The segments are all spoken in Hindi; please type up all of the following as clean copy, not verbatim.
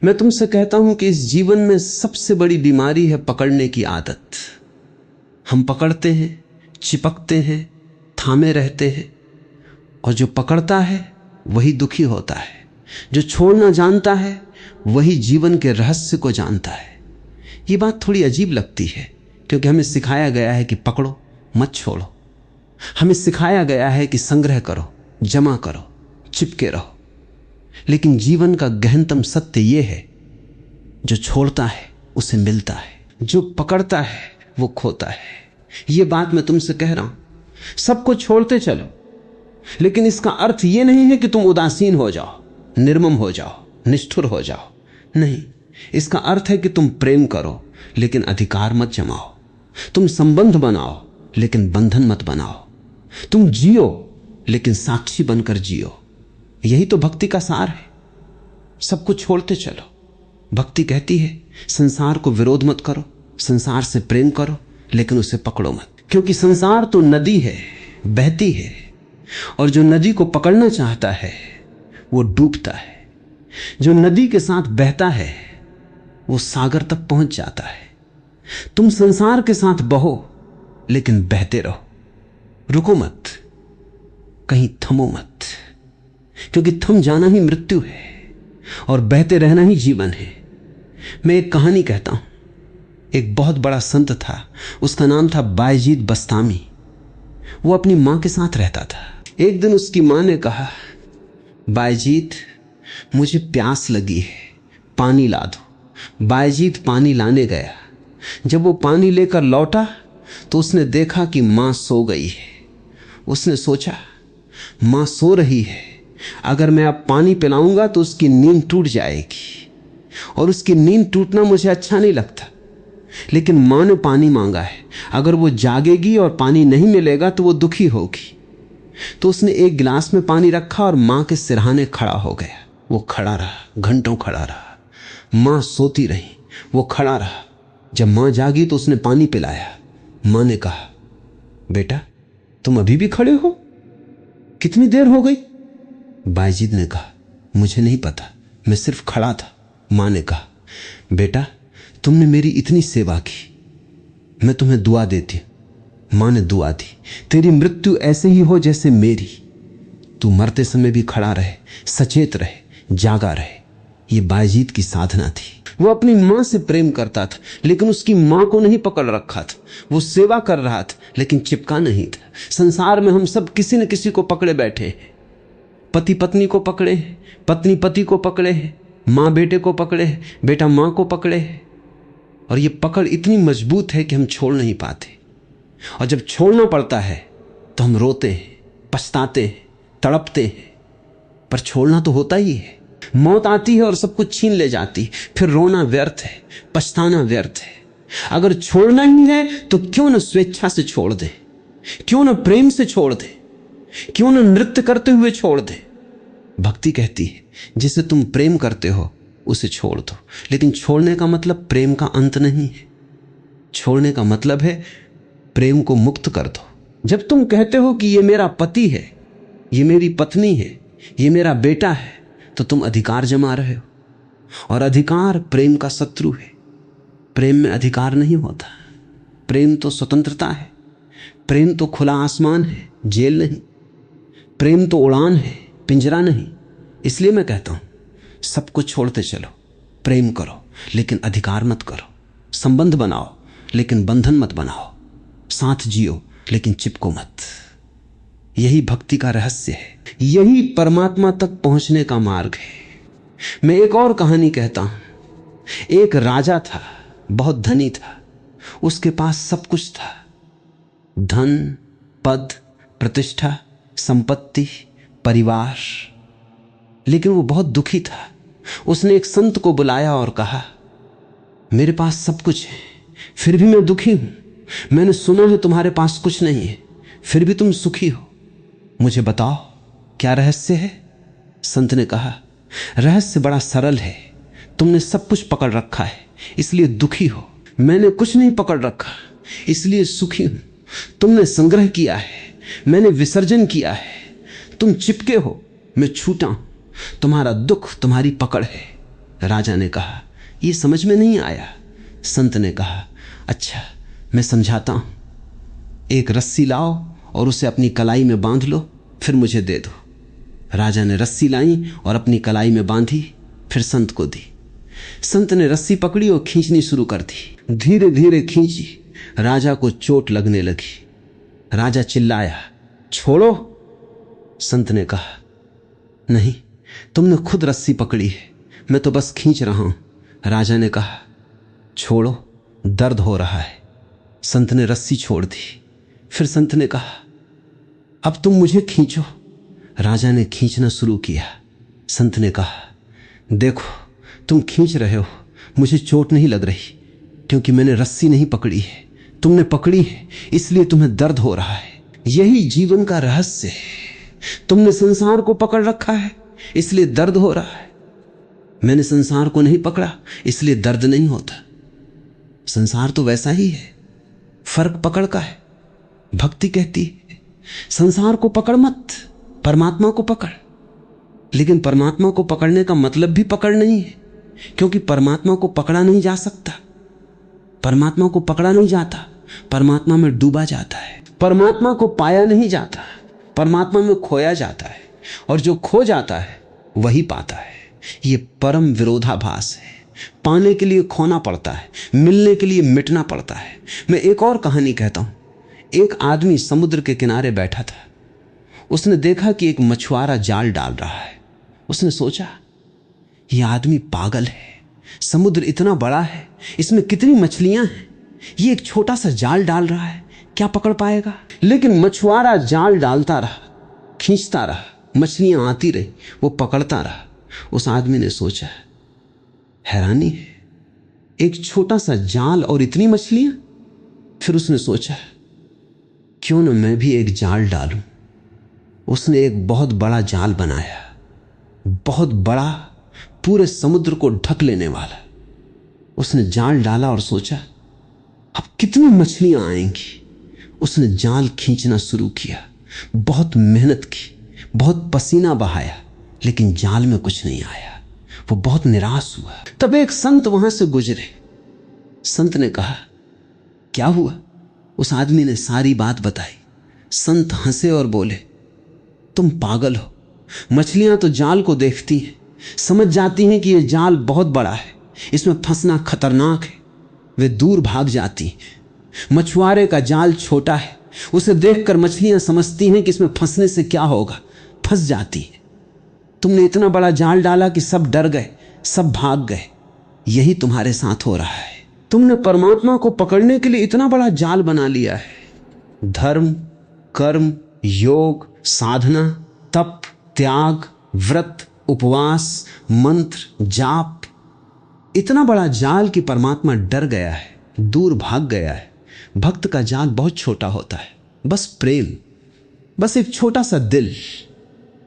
मैं तुमसे कहता हूं कि इस जीवन में सबसे बड़ी बीमारी है पकड़ने की आदत। हम पकड़ते हैं, चिपकते हैं, थामे रहते हैं, और जो पकड़ता है वही दुखी होता है। जो छोड़ना जानता है वही जीवन के रहस्य को जानता है। ये बात थोड़ी अजीब लगती है, क्योंकि हमें सिखाया गया है कि पकड़ो मत छोड़ो। हमें सिखाया गया है कि संग्रह करो, जमा करो, चिपके रहो। लेकिन जीवन का गहनतम सत्य यह है, जो छोड़ता है उसे मिलता है, जो पकड़ता है वो खोता है। ये बात मैं तुमसे कह रहा हूं। सबको छोड़ते चलो, लेकिन इसका अर्थ ये नहीं है कि तुम उदासीन हो जाओ, निर्मम हो जाओ, निष्ठुर हो जाओ। नहीं, इसका अर्थ है कि तुम प्रेम करो लेकिन अधिकार मत जमाओ। तुम संबंध बनाओ लेकिन बंधन मत बनाओ। तुम जियो लेकिन साक्षी बनकर जियो। यही तो भक्ति का सार है। सबको छोड़ते चलो। भक्ति कहती है संसार को विरोध मत करो, संसार से प्रेम करो, लेकिन उसे पकड़ो मत। क्योंकि संसार तो नदी है, बहती है, और जो नदी को पकड़ना चाहता है वो डूबता है। जो नदी के साथ बहता है वो सागर तक पहुंच जाता है। तुम संसार के साथ बहो लेकिन बहते रहो। रुको मत, कहीं थमो मत, क्योंकि थम जाना ही मृत्यु है और बहते रहना ही जीवन है। मैं एक कहानी कहता हूं। एक बहुत बड़ा संत था, उसका नाम था बायजीत बस्तामी। वो अपनी मां के साथ रहता था। एक दिन उसकी मां ने कहा, बायजीत मुझे प्यास लगी है, पानी ला दो। बायजीत पानी लाने गया। जब वो पानी लेकर लौटा तो उसने देखा कि मां सो गई है। उसने सोचा, मां सो रही है, अगर मैं अब पानी पिलाऊंगा तो उसकी नींद टूट जाएगी, और उसकी नींद टूटना मुझे अच्छा नहीं लगता। लेकिन मां ने पानी मांगा है, अगर वो जागेगी और पानी नहीं मिलेगा तो वो दुखी होगी। तो उसने एक गिलास में पानी रखा और मां के सिरहाने खड़ा हो गया। वो खड़ा रहा, घंटों खड़ा रहा। मां सोती रही, वो खड़ा रहा। जब मां जागी तो उसने पानी पिलाया। मां ने कहा, बेटा तुम अभी भी खड़े हो, कितनी देर हो गई? बायजीत ने कहा, मुझे नहीं पता, मैं सिर्फ खड़ा था। मां ने कहा, बेटा तुमने मेरी इतनी सेवा की, मैं तुम्हें दुआ देती हूं। मां ने दुआ दी, तेरी मृत्यु ऐसे ही हो जैसे मेरी। तू मरते समय भी खड़ा रहे, सचेत रहे, जागा रहे। ये बायजीत की साधना थी। वो अपनी मां से प्रेम करता था, लेकिन उसकी मां को नहीं पकड़ रखा था। वो सेवा कर रहा था, लेकिन चिपका नहीं था। संसार में हम सब किसी न किसी को पकड़े बैठे हैं। पति पत्नी को पकड़े, पत्नी पति को पकड़े, मां बेटे को पकड़े, बेटा मां को पकड़े। और ये पकड़ इतनी मजबूत है कि हम छोड़ नहीं पाते। और जब छोड़ना पड़ता है तो हम रोते हैं, पछताते हैं, तड़पते हैं। पर छोड़ना तो होता ही है। मौत आती है और सब कुछ छीन ले जाती, फिर रोना व्यर्थ है, पछताना व्यर्थ है। अगर छोड़ना ही है तो क्यों न स्वेच्छा से छोड़ दे, क्यों न प्रेम से छोड़ दे, क्यों न नृत्य करते हुए छोड़ दे। भक्ति कहती है जिसे तुम प्रेम करते हो उसे छोड़ दो। लेकिन छोड़ने का मतलब प्रेम का अंत नहीं है। छोड़ने का मतलब है प्रेम को मुक्त कर दो। जब तुम कहते हो कि ये मेरा पति है, ये मेरी पत्नी है, ये मेरा बेटा है, तो तुम अधिकार जमा रहे हो, और अधिकार प्रेम का शत्रु है। प्रेम में अधिकार नहीं होता। प्रेम तो स्वतंत्रता है, प्रेम तो खुला आसमान है, जेल नहीं। प्रेम तो उड़ान है, पिंजरा नहीं। इसलिए मैं कहता हूं सबको छोड़ते चलो, प्रेम करो लेकिन अधिकार मत करो, संबंध बनाओ लेकिन बंधन मत बनाओ, साथ जियो लेकिन चिपको मत। यही भक्ति का रहस्य है, यही परमात्मा तक पहुंचने का मार्ग है। मैं एक और कहानी कहता हूं। एक राजा था, बहुत धनी था, उसके पास सब कुछ था, धन, पद, प्रतिष्ठा, संपत्ति, परिवार। लेकिन वो बहुत दुखी था। उसने एक संत को बुलाया और कहा, मेरे पास सब कुछ है, फिर भी मैं दुखी हूं। मैंने सुना है तुम्हारे पास कुछ नहीं है, फिर भी तुम सुखी हो। मुझे बताओ क्या रहस्य है? संत ने कहा, रहस्य बड़ा सरल है। तुमने सब कुछ पकड़ रखा है, इसलिए दुखी हो। मैंने कुछ नहीं पकड़ रखा, इसलिए सुखी हूं। तुमने संग्रह किया है, मैंने विसर्जन किया है। तुम चिपके हो, मैं छूटा हूं। तुम्हारा दुख तुम्हारी पकड़ है, राजा ने कहा, ये समझ में नहीं आया। संत ने कहा, अच्छा मैं समझाता हूं, एक रस्सी लाओ और उसे अपनी कलाई में बांध लो, फिर मुझे दे दो। राजा ने रस्सी लाई और अपनी कलाई में बांधी, फिर संत को दी। संत ने रस्सी पकड़ी और खींचनी शुरू कर दी। धीरे धीरे खींची, राजा को चोट लगने लगी। राजा चिल्लाया, छोड़ो। संत ने कहा, नहीं, तुमने खुद रस्सी पकड़ी है, मैं तो बस खींच रहा हूं। राजा ने कहा, छोड़ो, दर्द हो रहा है। संत ने रस्सी छोड़ दी। फिर संत ने कहा, अब तुम मुझे खींचो। राजा ने खींचना शुरू किया। संत ने कहा, देखो तुम खींच रहे हो, मुझे चोट नहीं लग रही, क्योंकि मैंने रस्सी नहीं पकड़ी है, तुमने पकड़ी है, इसलिए तुम्हें दर्द हो रहा है। यही जीवन का रहस्य है। तुमने संसार को पकड़ रखा है, इसलिए दर्द हो रहा है। मैंने संसार को नहीं पकड़ा, इसलिए दर्द नहीं होता। संसार तो वैसा ही है, फर्क पकड़ का है। भक्ति कहती है, संसार को पकड़ मत, परमात्मा को पकड़। लेकिन परमात्मा को पकड़ने का मतलब भी पकड़ नहीं है, क्योंकि परमात्मा को पकड़ा नहीं जा सकता। परमात्मा को पकड़ा नहीं जाता, परमात्मा में डूबा जाता है। परमात्मा को पाया नहीं जाता, परमात्मा में खोया जाता है। और जो खो जाता है वही पाता है। ये परम विरोधाभास है। पाने के लिए खोना पड़ता है, मिलने के लिए मिटना पड़ता है। मैं एक और कहानी कहता हूं। एक आदमी समुद्र के किनारे बैठा था। उसने देखा कि एक मछुआरा जाल डाल रहा है। उसने सोचा, यह आदमी पागल है, समुद्र इतना बड़ा है, इसमें कितनी मछलियां हैं, ये एक छोटा सा जाल डाल रहा है, क्या पकड़ पाएगा। लेकिन मछुआरा जाल डालता रहा, खींचता रहा, मछलियां आती रही, वो पकड़ता रहा। उस आदमी ने सोचा, हैरानी है, एक छोटा सा जाल और इतनी मछलियां। फिर उसने सोचा, क्यों न मैं भी एक जाल डालूं। उसने एक बहुत बड़ा जाल बनाया, बहुत बड़ा, पूरे समुद्र को ढक लेने वाला। उसने जाल डाला और सोचा, अब कितनी मछलियां आएंगी। उसने जाल खींचना शुरू किया, बहुत मेहनत की, बहुत पसीना बहाया, लेकिन जाल में कुछ नहीं आया। वो बहुत निराश हुआ। तब एक संत वहां से गुजरे। संत ने कहा, क्या हुआ। उस आदमी ने सारी बात बताई। संत हंसे और बोले, तुम पागल हो। मछलियां तो जाल को देखती हैं, समझ जाती हैं कि यह जाल बहुत बड़ा है, इसमें फंसना खतरनाक है, वे दूर भाग जाती हैं। मछुआरे का जाल छोटा है, उसे देखकर मछलियां समझती हैं कि इसमें फंसने से क्या होगा, फंस जाती हैं। तुमने इतना बड़ा जाल डाला कि सब डर गए, सब भाग गए। यही तुम्हारे साथ हो रहा है। तुमने परमात्मा को पकड़ने के लिए इतना बड़ा जाल बना लिया है। धर्म, कर्म, योग, साधना, तप, त्याग, व्रत, उपवास, मंत्र, जाप, इतना बड़ा जाल कि परमात्मा डर गया है, दूर भाग गया है। भक्त का जाल बहुत छोटा होता है, बस प्रेम, बस एक छोटा सा दिल,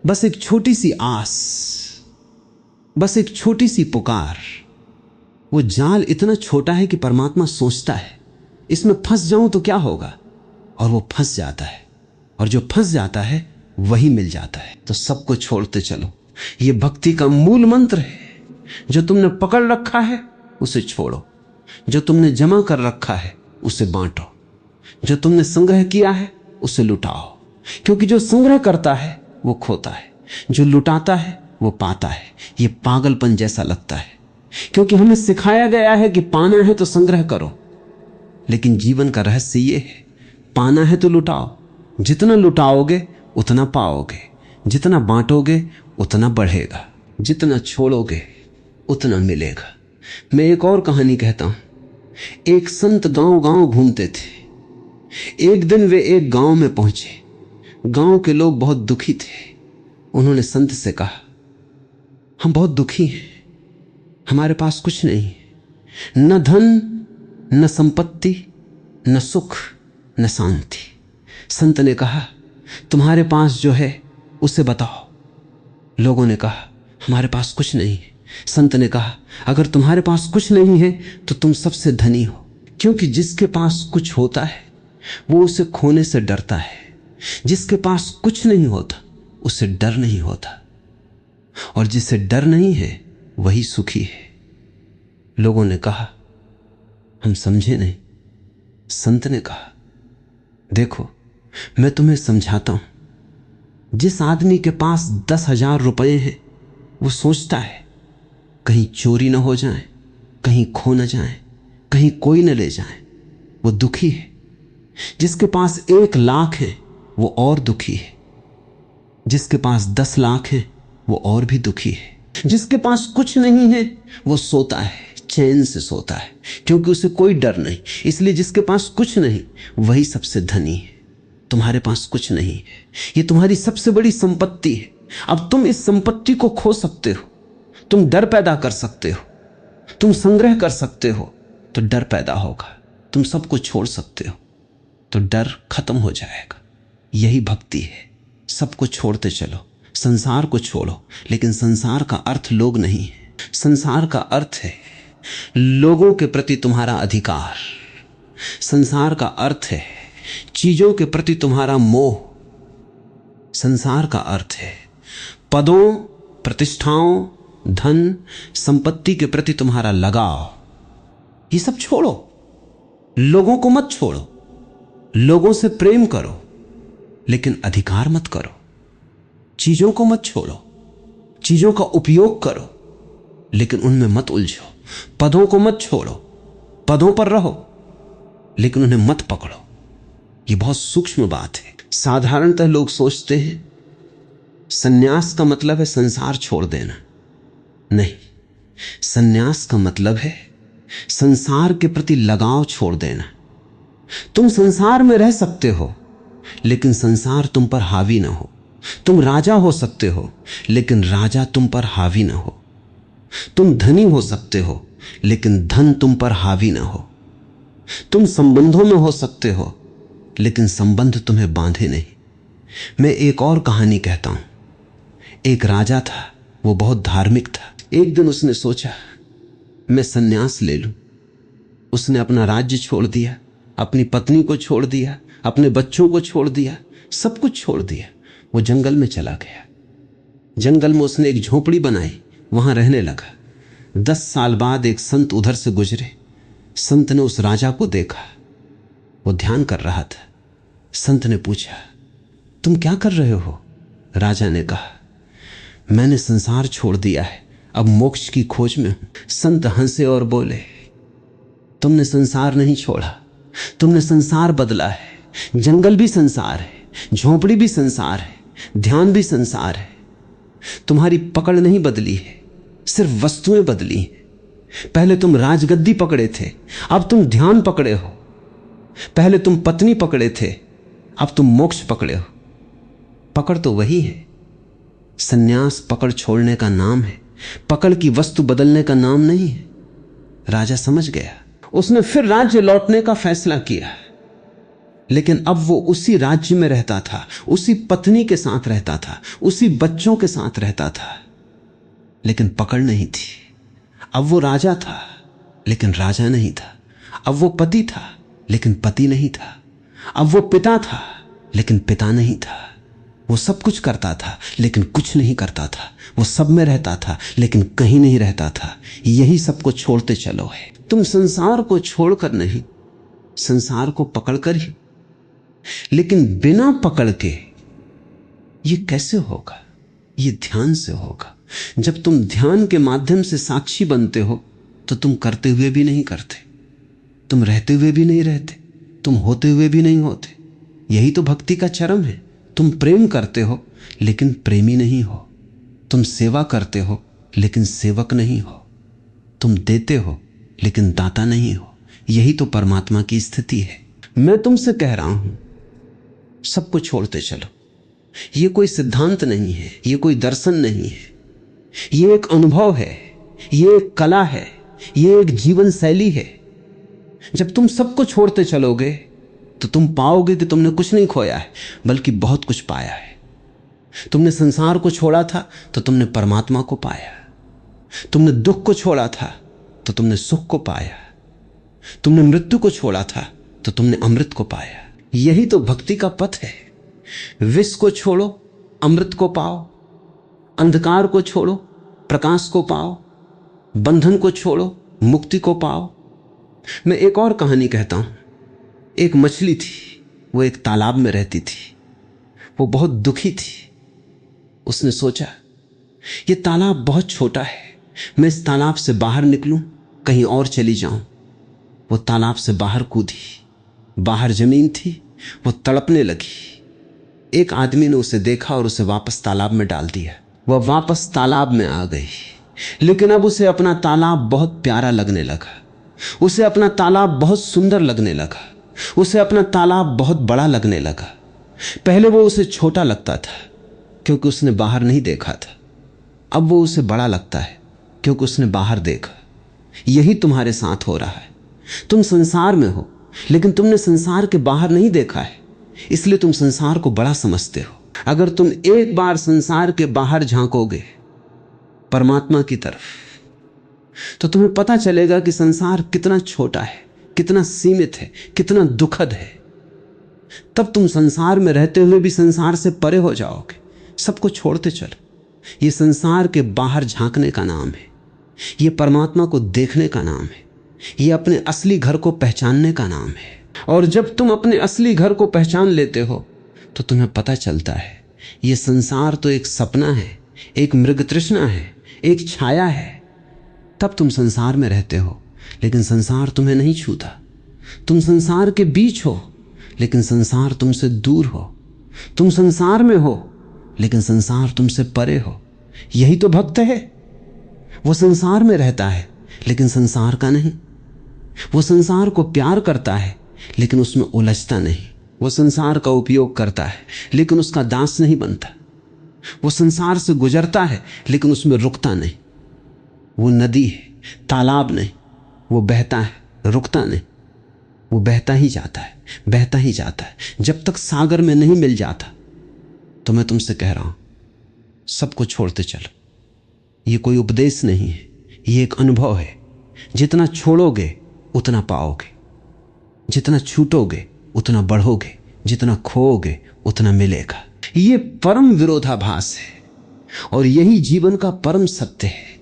बस एक छोटी सी आस, बस एक छोटी सी पुकार। वो जाल इतना छोटा है कि परमात्मा सोचता है, इसमें फंस जाऊं तो क्या होगा, और वो फंस जाता है। और जो फंस जाता है वही मिल जाता है। तो सबको छोड़ते चलो, ये भक्ति का मूल मंत्र है। जो तुमने पकड़ रखा है उसे छोड़ो, जो तुमने जमा कर रखा है उसे बांटो, जो तुमने संग्रह किया है उसे लुटाओ। क्योंकि जो संग्रह करता है वो खोता है, जो लुटाता है वो पाता है। ये पागलपन जैसा लगता है, क्योंकि हमें सिखाया गया है कि पाना है तो संग्रह करो। लेकिन जीवन का रहस्य ये है, पाना है तो लुटाओ। जितना लुटाओगे उतना पाओगे, जितना बांटोगे उतना बढ़ेगा, जितना छोड़ोगे उतना मिलेगा। मैं एक और कहानी कहता हूं। एक संत गांव गांव घूमते थे। एक दिन वे एक गांव में पहुंचे। गांव के लोग बहुत दुखी थे। उन्होंने संत से कहा, हम बहुत दुखी हैं, हमारे पास कुछ नहीं, न धन, न संपत्ति, न सुख, न शांति। संत ने कहा, तुम्हारे पास जो है उसे बताओ। लोगों ने कहा, हमारे पास कुछ नहीं है। संत ने कहा, अगर तुम्हारे पास कुछ नहीं है तो तुम सबसे धनी हो, क्योंकि जिसके पास कुछ होता है वो उसे खोने से डरता है। जिसके पास कुछ नहीं होता उसे डर नहीं होता, और जिसे डर नहीं है वही सुखी है। लोगों ने कहा हम समझे नहीं। संत ने कहा देखो मैं तुम्हें समझाता हूं। जिस आदमी के पास 10,000 रुपए हैं वो सोचता है कहीं चोरी न हो जाए, कहीं खो न जाए, कहीं कोई न ले जाए, वो दुखी है। जिसके पास 1 लाख है वो और दुखी है। जिसके पास 10 लाख है वो और भी दुखी है। जिसके पास कुछ नहीं है वो सोता है, चैन से सोता है, क्योंकि उसे कोई डर नहीं। इसलिए जिसके पास कुछ नहीं वही सबसे धनी है। तुम्हारे पास कुछ नहीं है, ये तुम्हारी सबसे बड़ी संपत्ति है। अब तुम इस संपत्ति को खो सकते हो, तुम डर पैदा कर सकते हो, तुम संग्रह कर सकते हो तो डर पैदा होगा। तुम सब कुछ छोड़ सकते हो तो डर खत्म हो जाएगा। यही भक्ति है। सब कुछ छोड़ते चलो, संसार को छोड़ो, लेकिन संसार का अर्थ लोग नहीं है। संसार का अर्थ है लोगों के प्रति तुम्हारा अधिकार। संसार का अर्थ है चीजों के प्रति तुम्हारा मोह। संसार का अर्थ है पदों, प्रतिष्ठाओं, धन, संपत्ति के प्रति तुम्हारा लगाव। ये सब छोड़ो। लोगों को मत छोड़ो, लोगों से प्रेम करो, लेकिन अधिकार मत करो। चीजों को मत छोड़ो, चीजों का उपयोग करो, लेकिन उनमें मत उलझो। पदों को मत छोड़ो, पदों पर रहो, लेकिन उन्हें मत पकड़ो। ये बहुत सूक्ष्म बात है। साधारणतः लोग सोचते हैं सन्यास का मतलब है संसार छोड़ देना। नहीं, सन्यास का मतलब है संसार के प्रति लगाव छोड़ देना। तुम संसार में रह सकते हो, लेकिन संसार तुम पर हावी ना हो। तुम राजा हो सकते हो, लेकिन राजा तुम पर हावी ना हो। तुम धनी हो सकते हो, लेकिन धन तुम पर हावी ना हो। तुम संबंधों में हो सकते हो, लेकिन संबंध तुम्हें बांधे नहीं। मैं एक और कहानी कहता हूं। एक राजा था, वो बहुत धार्मिक था। एक दिन उसने सोचा मैं सन्यास ले लूं। उसने अपना राज्य छोड़ दिया, अपनी पत्नी को छोड़ दिया, अपने बच्चों को छोड़ दिया, सब कुछ छोड़ दिया। वो जंगल में चला गया। जंगल में उसने एक झोपड़ी बनाई, वहां रहने लगा। 10 साल बाद एक संत उधर से गुजरे। संत ने उस राजा को देखा, वो ध्यान कर रहा था। संत ने पूछा तुम क्या कर रहे हो? राजा ने कहा मैंने संसार छोड़ दिया है, अब मोक्ष की खोज में हूं। संत हंसे और बोले तुमने संसार नहीं छोड़ा, तुमने संसार बदला है। जंगल भी संसार है, झोपड़ी भी संसार है, ध्यान भी संसार है। तुम्हारी पकड़ नहीं बदली है, सिर्फ वस्तुएं बदली हैं। पहले तुम राजगद्दी पकड़े थे, अब तुम ध्यान पकड़े हो। पहले तुम पत्नी पकड़े थे, अब तुम मोक्ष पकड़े हो। पकड़ तो वही है। सन्यास पकड़ छोड़ने का नाम है, पकड़ की वस्तु बदलने का नाम नहीं है। राजा समझ गया। उसने फिर राज्य लौटने का फैसला किया, लेकिन अब वो उसी राज्य में रहता था, उसी पत्नी के साथ रहता था, उसी बच्चों के साथ रहता था, लेकिन पकड़ नहीं थी। अब वो राजा था, लेकिन राजा नहीं था। अब वो पति था, लेकिन पति नहीं था। अब वो पिता था, लेकिन पिता नहीं था। वो सब कुछ करता था, लेकिन कुछ नहीं करता था। वो सब में रहता था, लेकिन कहीं नहीं रहता था। यही सबको छोड़ते चलो है। तुम संसार को छोड़कर नहीं, संसार को पकड़कर ही। लेकिन बिना पकड़ के ये कैसे होगा? ये ध्यान से होगा। जब तुम ध्यान के माध्यम से साक्षी बनते हो तो तुम करते हुए भी नहीं करते, तुम रहते हुए भी नहीं रहते, तुम होते हुए भी नहीं होते। यही तो भक्ति का चरम है। तुम प्रेम करते हो लेकिन प्रेमी नहीं हो, तुम सेवा करते हो लेकिन सेवक नहीं हो, तुम देते हो लेकिन दाता नहीं हो। यही तो परमात्मा की स्थिति है। मैं तुमसे कह रहा हूं सबको छोड़ते चलो। ये कोई सिद्धांत नहीं है, ये कोई दर्शन नहीं है, ये एक अनुभव है, ये एक कला है, ये एक जीवन शैली है। जब तुम सबको छोड़ते चलोगे तो तुम पाओगे कि तुमने कुछ नहीं खोया है, बल्कि बहुत कुछ पाया है। तुमने संसार को छोड़ा था तो तुमने परमात्मा को पाया। तुमने दुख को छोड़ा था तो तुमने सुख को पाया। तुमने मृत्यु को छोड़ा था तो तुमने अमृत को पाया। यही तो भक्ति का पथ है। विष को छोड़ो, अमृत को पाओ। अंधकार को छोड़ो, प्रकाश को पाओ। बंधन को छोड़ो, मुक्ति को पाओ। मैं एक और कहानी कहता हूं। एक मछली थी, वो एक तालाब में रहती थी। वो बहुत दुखी थी। उसने सोचा ये तालाब बहुत छोटा है, मैं इस तालाब से बाहर निकलूं, कहीं और चली जाऊं। वो तालाब से बाहर कूदी। बाहर जमीन थी, वो तड़पने लगी। एक आदमी ने उसे देखा और उसे वापस तालाब में डाल दिया। वह वापस तालाब में आ गई, लेकिन अब उसे अपना तालाब बहुत प्यारा लगने लगा। उसे अपना तालाब बहुत सुंदर लगने लगा। उसे अपना तालाब बहुत बड़ा लगने लगा। पहले वो उसे छोटा लगता था क्योंकि उसने बाहर नहीं देखा था। अब वो उसे बड़ा लगता है क्योंकि उसने बाहर देखा। यही तुम्हारे साथ हो रहा है। तुम संसार में हो, लेकिन तुमने संसार के बाहर नहीं देखा है, इसलिए तुम संसार को बड़ा समझते हो। अगर तुम एक बार संसार के बाहर झांकोगे परमात्मा की तरफ, तो तुम्हें पता चलेगा कि संसार कितना छोटा है, कितना सीमित है, कितना दुखद है। तब तुम संसार में रहते हुए भी संसार से परे हो जाओगे। सबको छोड़ते चलो। ये संसार के बाहर झांकने का नाम है। ये परमात्मा को देखने का नाम है। ये अपने असली घर को पहचानने का नाम है। और जब तुम अपने असली घर को पहचान लेते हो तो तुम्हें पता चलता है ये संसार तो एक सपना है, एक मृग तृष्णा है, एक छाया है। तब तुम संसार में रहते हो, लेकिन संसार तुम्हें नहीं छूता। तुम संसार के बीच हो, लेकिन संसार तुमसे दूर हो। तुम संसार में हो, लेकिन संसार तुमसे परे हो। यही तो भक्त है। वो संसार में रहता है, लेकिन संसार का नहीं। वो संसार को प्यार करता है, लेकिन उसमें उलझता नहीं। वो संसार का उपयोग करता है, लेकिन उसका दास नहीं बनता। वो संसार से गुजरता है, लेकिन उसमें रुकता नहीं। वो नदी है, तालाब नहीं। वो बहता है, रुकता नहीं। वो बहता ही जाता है, बहता ही जाता है, जब तक सागर में नहीं मिल जाता। तो मैं तुमसे कह रहा हूं, सबको छोड़ते चलो। ये कोई उपदेश नहीं है, ये एक अनुभव है। जितना छोड़ोगे उतना पाओगे, जितना छूटोगे उतना बढ़ोगे, जितना खोओगे उतना मिलेगा। ये परम विरोधाभास है और यही जीवन का परम सत्य है।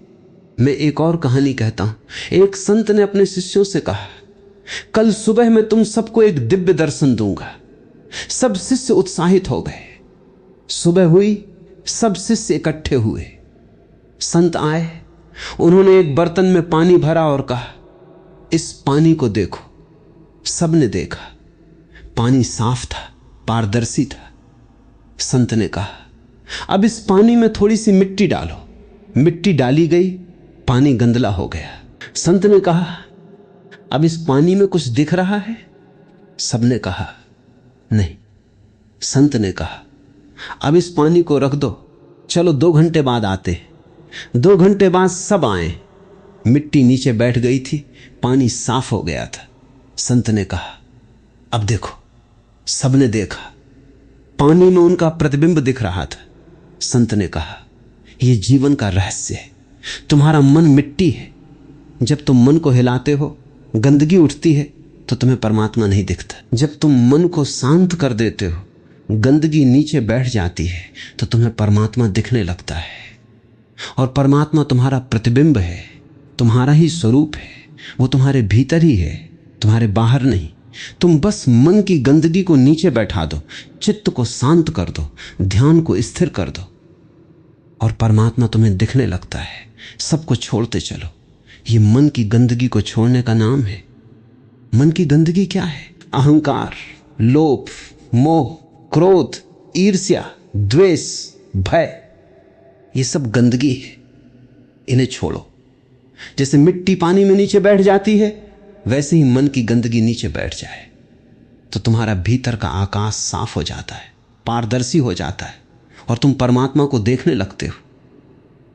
मैं एक और कहानी कहता हूं। एक संत ने अपने शिष्यों से कहा, कल सुबह मैं तुम सबको एक दिव्य दर्शन दूंगा। सब शिष्य उत्साहित हो गए। सुबह हुई, सब शिष्य इकट्ठे हुए। संत आए, उन्होंने एक बर्तन में पानी भरा और कहा, इस पानी को देखो। सबने देखा, पानी साफ था, पारदर्शी था। संत ने कहा, अब इस पानी में थोड़ी सी मिट्टी डालो। मिट्टी डाली गई, पानी गंदला हो गया। संत ने कहा, अब इस पानी में कुछ दिख रहा है? सबने कहा नहीं। संत ने कहा, अब इस पानी को रख दो, चलो 2 घंटे बाद आते। 2 घंटे बाद सब आए। मिट्टी नीचे बैठ गई थी, पानी साफ हो गया था। संत ने कहा, अब देखो। सबने देखा, पानी में उनका प्रतिबिंब दिख रहा था। संत ने कहा, यह जीवन का रहस्य है। तुम्हारा मन मिट्टी है। जब तुम मन को हिलाते हो, गंदगी उठती है, तो तुम्हें परमात्मा नहीं दिखता। जब तुम मन को शांत कर देते हो, गंदगी नीचे बैठ जाती है, तो तुम्हें परमात्मा दिखने लगता है। और परमात्मा तुम्हारा प्रतिबिंब है, तुम्हारा ही स्वरूप है। वो तुम्हारे भीतर ही है, तुम्हारे बाहर नहीं। तुम बस मन की गंदगी को नीचे बैठा दो, चित्त को शांत कर दो, ध्यान को स्थिर कर दो, और परमात्मा तुम्हें दिखने लगता है। सबको छोड़ते चलो। ये मन की गंदगी को छोड़ने का नाम है। मन की गंदगी क्या है? अहंकार, लोभ, मोह, क्रोध, ईर्ष्या, द्वेष, भय, ये सब गंदगी है। इन्हें छोड़ो। जैसे मिट्टी पानी में नीचे बैठ जाती है, वैसे ही मन की गंदगी नीचे बैठ जाए तो तुम्हारा भीतर का आकाश साफ हो जाता है, पारदर्शी हो जाता है, और तुम परमात्मा को देखने लगते हो।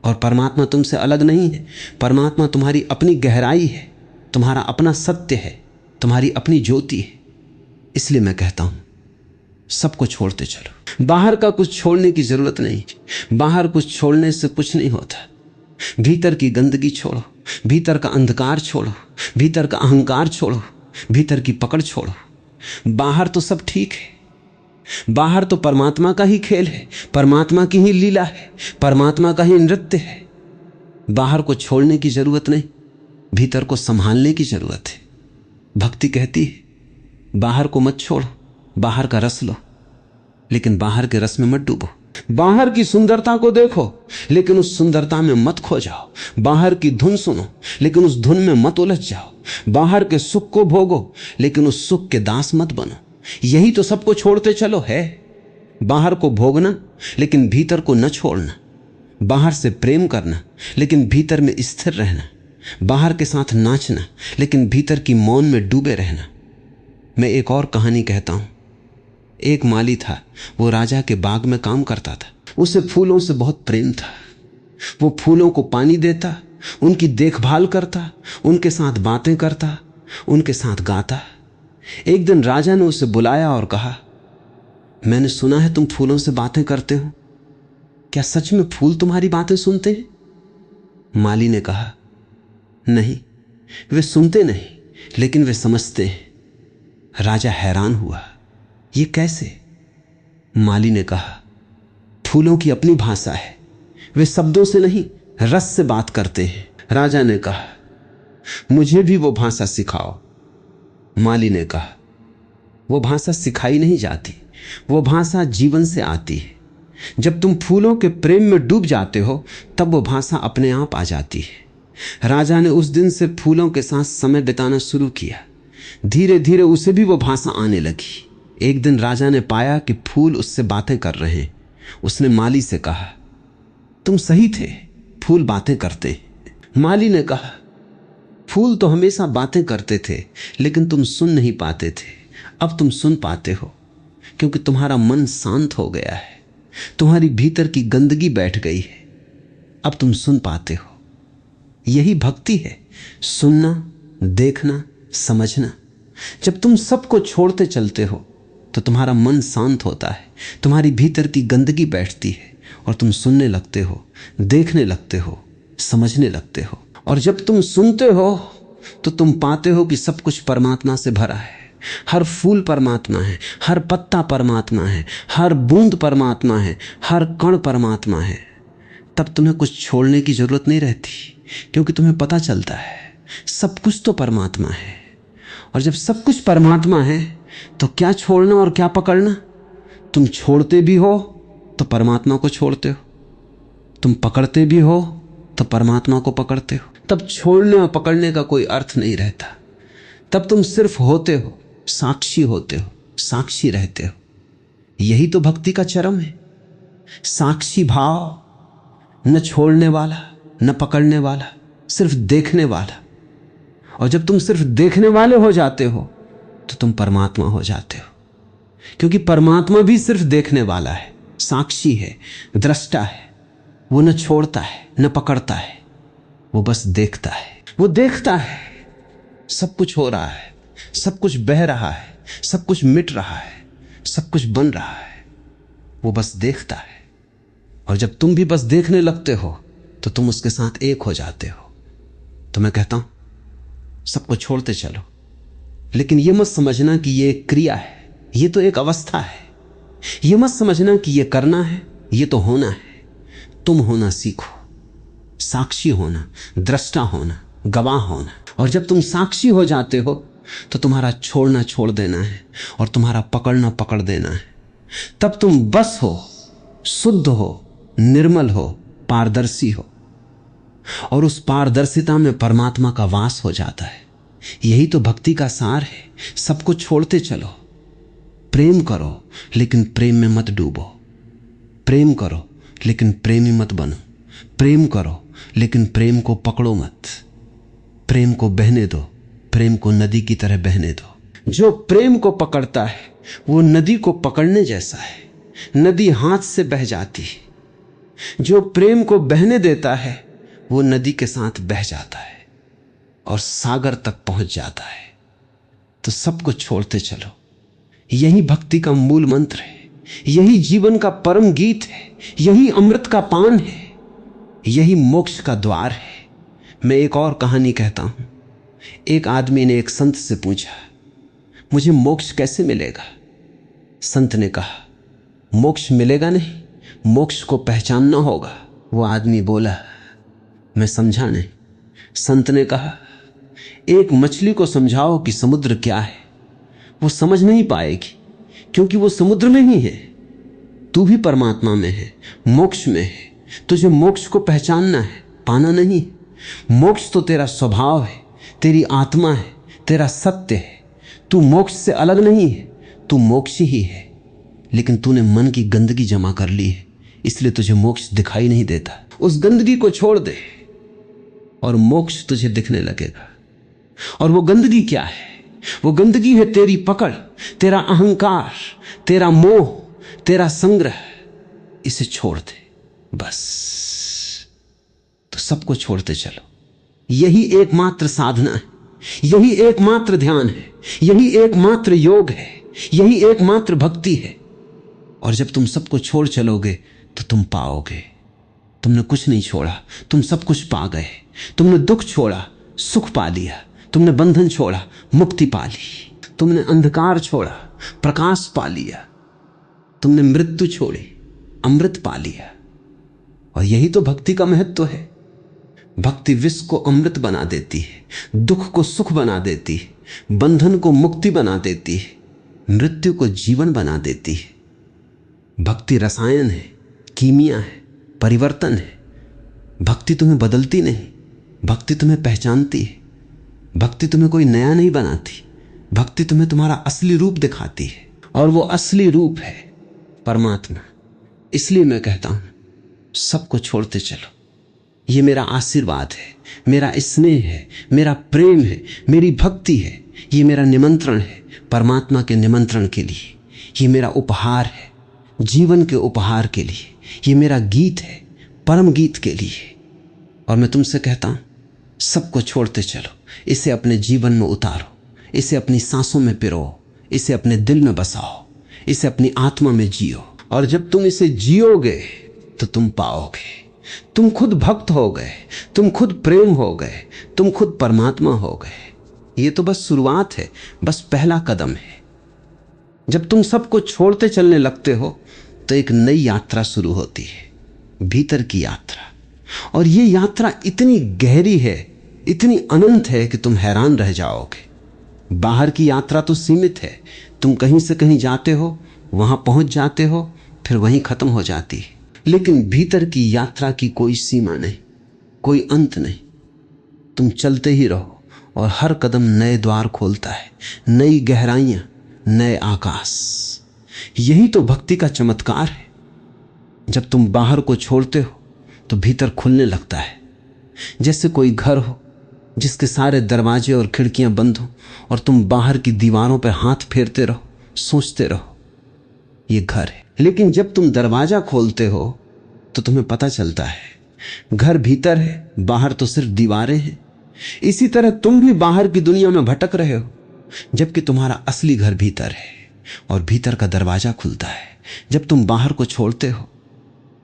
और परमात्मा तुमसे अलग नहीं है। परमात्मा तुम्हारी अपनी गहराई है, तुम्हारा अपना सत्य है, तुम्हारी अपनी ज्योति है। इसलिए मैं कहता हूं, सबको छोड़ते चलो। बाहर का कुछ छोड़ने की जरूरत नहीं। बाहर कुछ छोड़ने से कुछ नहीं होता। भीतर की गंदगी छोड़ो, भीतर का अंधकार छोड़ो, भीतर का अहंकार छोड़ो, भीतर की पकड़ छोड़ो। बाहर तो सब ठीक है। बाहर तो परमात्मा का ही खेल है, परमात्मा की ही लीला है, परमात्मा का ही नृत्य है। बाहर को छोड़ने की जरूरत नहीं, भीतर को संभालने की जरूरत है। भक्ति कहती है बाहर को मत छोड़ो, बाहर का रस लो, लेकिन बाहर के रस में मत डूबो। बाहर की सुंदरता को देखो, लेकिन उस सुंदरता में मत खो जाओ। बाहर की धुन सुनो, लेकिन उस धुन में मत उलझ जाओ। बाहर के सुख को भोगो, लेकिन उस सुख के दास मत बनो। यही तो सबको छोड़ते चलो है। बाहर को भोगना, लेकिन भीतर को न छोड़ना। बाहर से प्रेम करना, लेकिन भीतर में स्थिर रहना। बाहर के साथ नाचना, लेकिन भीतर की मौन में डूबे रहना। मैं एक और कहानी कहता हूं। एक माली था, वो राजा के बाग में काम करता था। उसे फूलों से बहुत प्रेम था। वो फूलों को पानी देता, उनकी देखभाल करता, उनके साथ बातें करता, उनके साथ गाता। एक दिन राजा ने उसे बुलाया और कहा, मैंने सुना है तुम फूलों से बातें करते हो, क्या सच में फूल तुम्हारी बातें सुनते हैं? माली ने कहा, नहीं, वे सुनते नहीं, लेकिन वे समझते हैं। राजा हैरान हुआ, ये कैसे? माली ने कहा, फूलों की अपनी भाषा है, वे शब्दों से नहीं, रस से बात करते हैं। राजा ने कहा, मुझे भी वो भाषा सिखाओ। माली ने कहा, वो भाषा सिखाई नहीं जाती, वो भाषा जीवन से आती है। जब तुम फूलों के प्रेम में डूब जाते हो, तब वो भाषा अपने आप आ जाती है। राजा ने उस दिन से फूलों के साथ समय बिताना शुरू किया। धीरे धीरे उसे भी वो भाषा आने लगी। एक दिन राजा ने पाया कि फूल उससे बातें कर रहे हैं। उसने माली से कहा, तुम सही थे, फूल बातें करते। माली ने कहा, फूल तो हमेशा बातें करते थे, लेकिन तुम सुन नहीं पाते थे। अब तुम सुन पाते हो, क्योंकि तुम्हारा मन शांत हो गया है, तुम्हारी भीतर की गंदगी बैठ गई है। अब तुम सुन पाते हो। यही भक्ति है, सुनना, देखना, समझना। जब तुम सबको छोड़ते चलते हो तो तुम्हारा मन शांत होता है, तुम्हारी भीतर की गंदगी बैठती है और तुम सुनने लगते हो, देखने लगते हो, समझने लगते हो। और जब तुम सुनते हो तो तुम पाते हो कि सब कुछ परमात्मा से भरा है। हर फूल परमात्मा है, हर पत्ता परमात्मा है, हर बूंद परमात्मा है, हर कण परमात्मा है। तब तुम्हें कुछ छोड़ने की जरूरत नहीं रहती, क्योंकि तुम्हें पता चलता है सब कुछ तो परमात्मा है। और जब सब कुछ परमात्मा है तो क्या छोड़ना और क्या पकड़ना? तुम छोड़ते भी हो तो परमात्मा को छोड़ते हो, तुम पकड़ते भी हो तो परमात्मा को पकड़ते हो। तब छोड़ने और पकड़ने का कोई अर्थ नहीं रहता। तब तुम सिर्फ होते हो, साक्षी होते हो, साक्षी रहते हो। यही तो भक्ति का चरम है। साक्षी भाव, न छोड़ने वाला, न पकड़ने वाला, सिर्फ देखने वाला। और जब तुम सिर्फ देखने वाले हो जाते हो तो तुम परमात्मा हो जाते हो, क्योंकि परमात्मा भी सिर्फ देखने वाला है, साक्षी है, दृष्टा है। वो न छोड़ता है, न पकड़ता है, वो बस देखता है। वो देखता है सब कुछ हो रहा है, सब कुछ बह रहा है, सब कुछ मिट रहा है, सब कुछ बन रहा है। वो बस देखता है। और जब तुम भी बस देखने लगते हो तो तुम उसके साथ एक हो जाते हो। तो मैं कहता हूं सबको छोड़ते चलो, लेकिन यह मत समझना कि यह एक क्रिया है, यह तो एक अवस्था है। यह मत समझना कि यह करना है, यह तो होना है। तुम होना सीखो, साक्षी होना, दृष्टा होना, गवाह होना। और जब तुम साक्षी हो जाते हो तो तुम्हारा छोड़ना छोड़ देना है और तुम्हारा पकड़ना पकड़ देना है। तब तुम बस हो, शुद्ध हो, निर्मल हो, पारदर्शी हो। और उस पारदर्शिता में परमात्मा का वास हो जाता है। यही तो भक्ति का सार है। सबको छोड़ते चलो, प्रेम करो लेकिन प्रेम में मत डूबो। प्रेम करो लेकिन प्रेमी मत बनो। प्रेम करो लेकिन प्रेम को पकड़ो मत। प्रेम को बहने दो, प्रेम को नदी की तरह बहने दो। जो प्रेम को पकड़ता है वो नदी को पकड़ने जैसा है, नदी हाथ से बह जाती है। जो प्रेम को बहने देता है वो नदी के साथ बह जाता है और सागर तक पहुंच जाता है। तो सब कुछ छोड़ते चलो। यही भक्ति का मूल मंत्र है, यही जीवन का परम गीत है, यही अमृत का पान है, यही मोक्ष का द्वार है। मैं एक और कहानी कहता हूं। एक आदमी ने एक संत से पूछा, मुझे मोक्ष कैसे मिलेगा? संत ने कहा, मोक्ष मिलेगा नहीं, मोक्ष को पहचानना होगा। वो आदमी बोला, मैं समझा नहीं। संत ने कहा, एक मछली को समझाओ कि समुद्र क्या है, वो समझ नहीं पाएगी, क्योंकि वो समुद्र में ही है। तू भी परमात्मा में है, मोक्ष में है। तुझे मोक्ष को पहचानना है, पाना नहीं। मोक्ष तो तेरा स्वभाव है, तेरी आत्मा है, तेरा सत्य है। तू मोक्ष से अलग नहीं है, तू मोक्ष ही है। लेकिन तूने मन की गंदगी जमा कर ली है, इसलिए तुझे मोक्ष दिखाई नहीं देता। उस गंदगी को छोड़ दे और मोक्ष तुझे दिखने लगेगा। और वो गंदगी क्या है? वो गंदगी है तेरी पकड़, तेरा अहंकार, तेरा मोह, तेरा संग्रह। इसे छोड़ दे बस। तो सबको छोड़ते चलो। यही एकमात्र साधना है, यही एकमात्र ध्यान है, यही एकमात्र योग है, यही एकमात्र भक्ति है। और जब तुम सबको छोड़ चलोगे तो तुम पाओगे तुमने कुछ नहीं छोड़ा, तुम सब कुछ पा गए। तुमने दुख छोड़ा, सुख पा लिया। तुमने बंधन छोड़ा, मुक्ति पा ली। तुमने अंधकार छोड़ा, प्रकाश पा लिया। तुमने मृत्यु छोड़ी, अमृत पा लिया। और यही तो भक्ति का महत्व है। भक्ति विष को अमृत बना देती है, दुख को सुख बना देती है, बंधन को मुक्ति बना देती है, मृत्यु को जीवन बना देती है। भक्ति रसायन है, कीमिया है, परिवर्तन है। भक्ति तुम्हें बदलती नहीं, भक्ति तुम्हें पहचानती है। भक्ति तुम्हें कोई नया नहीं बनाती, भक्ति तुम्हें तुम्हारा असली रूप दिखाती है। और वो असली रूप है परमात्मा। इसलिए मैं कहता हूं, सबको छोड़ते चलो। ये मेरा आशीर्वाद है, मेरा स्नेह है, मेरा प्रेम है, मेरी भक्ति है। ये मेरा निमंत्रण है परमात्मा के निमंत्रण के लिए। ये मेरा उपहार है जीवन के उपहार के लिए। ये मेरा गीत है परम गीत के लिए। और मैं तुमसे कहता हूं, सबको छोड़ते चलो। इसे अपने जीवन में उतारो, इसे अपनी सांसों में पिरो, इसे अपने दिल में बसाओ, इसे अपनी आत्मा में जियो। और जब तुम इसे जियोगे तो तुम पाओगे। तुम खुद भक्त हो गए, तुम खुद प्रेम हो गए, तुम खुद परमात्मा हो गए। ये तो बस शुरुआत है, बस पहला कदम है। जब तुम सबको छोड़ते चलने लगते हो तो एक नई यात्रा शुरू होती है, भीतर की यात्रा। और ये यात्रा इतनी गहरी है, इतनी अनंत है कि तुम हैरान रह जाओगे। बाहर की यात्रा तो सीमित है, तुम कहीं से कहीं जाते हो, वहां पहुंच जाते हो, फिर वहीं खत्म हो जाती है। लेकिन भीतर की यात्रा की कोई सीमा नहीं, कोई अंत नहीं। तुम चलते ही रहो और हर कदम नए द्वार खोलता है, नई गहराइयां, नए आकाश। यही तो भक्ति का चमत्कार है। जब तुम बाहर को छोड़ते हो तो भीतर खुलने लगता है। जैसे कोई घर हो जिसके सारे दरवाजे और खिड़कियां बंद हो और तुम बाहर की दीवारों पर हाथ फेरते रहो, सोचते रहो ये घर है। लेकिन जब तुम दरवाजा खोलते हो तो तुम्हें पता चलता है घर भीतर है, बाहर तो सिर्फ दीवारें हैं। इसी तरह तुम भी बाहर की दुनिया में भटक रहे हो, जबकि तुम्हारा असली घर भीतर है और भीतर का दरवाजा खुलता है जब तुम बाहर को छोड़ते हो।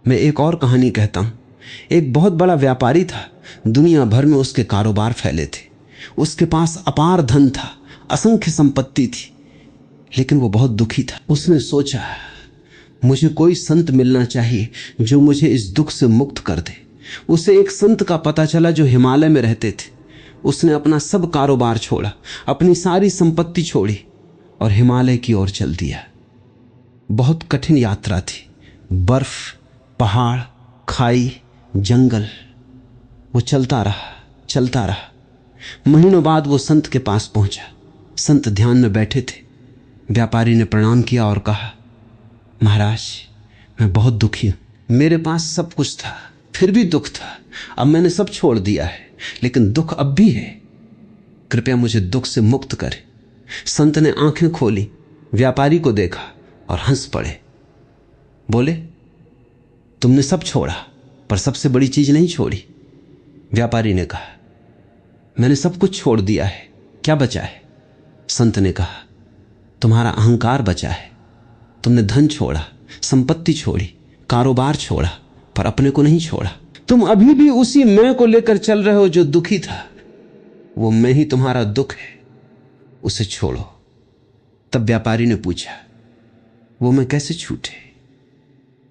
मैं एक और कहानी कहता हूं। एक बहुत बड़ा व्यापारी था, दुनिया भर में उसके कारोबार फैले थे, उसके पास अपार धन था, असंख्य संपत्ति थी, लेकिन वो बहुत दुखी था। उसने सोचा, मुझे कोई संत मिलना चाहिए जो मुझे इस दुख से मुक्त कर दे। उसे एक संत का पता चला जो हिमालय में रहते थे। उसने अपना सब कारोबार छोड़ा, अपनी सारी संपत्ति छोड़ी और हिमालय की ओर चल दिया। बहुत कठिन यात्रा थी, बर्फ, पहाड़, खाई, जंगल। वो चलता रहा। महीनों बाद वो संत के पास पहुंचा। संत ध्यान में बैठे थे। व्यापारी ने प्रणाम किया और कहा, महाराज, मैं बहुत दुखी हूं। मेरे पास सब कुछ था, फिर भी दुख था। अब मैंने सब छोड़ दिया है, लेकिन दुख अब भी है। कृपया मुझे दुख से मुक्त करें। संत ने आंखें खोली, व्यापारी को देखा और हंस पड़े। बोले, तुमने सब छोड़ा पर सबसे बड़ी चीज नहीं छोड़ी। व्यापारी ने कहा, मैंने सब कुछ छोड़ दिया है, क्या बचा है? संत ने कहा, तुम्हारा अहंकार बचा है। तुमने धन छोड़ा, संपत्ति छोड़ी, कारोबार छोड़ा, पर अपने को नहीं छोड़ा। तुम अभी भी उसी मैं को लेकर चल रहे हो जो दुखी था। वो मैं ही तुम्हारा दुख है, उसे छोड़ो। तब व्यापारी ने पूछा, वो मैं कैसे छूटे?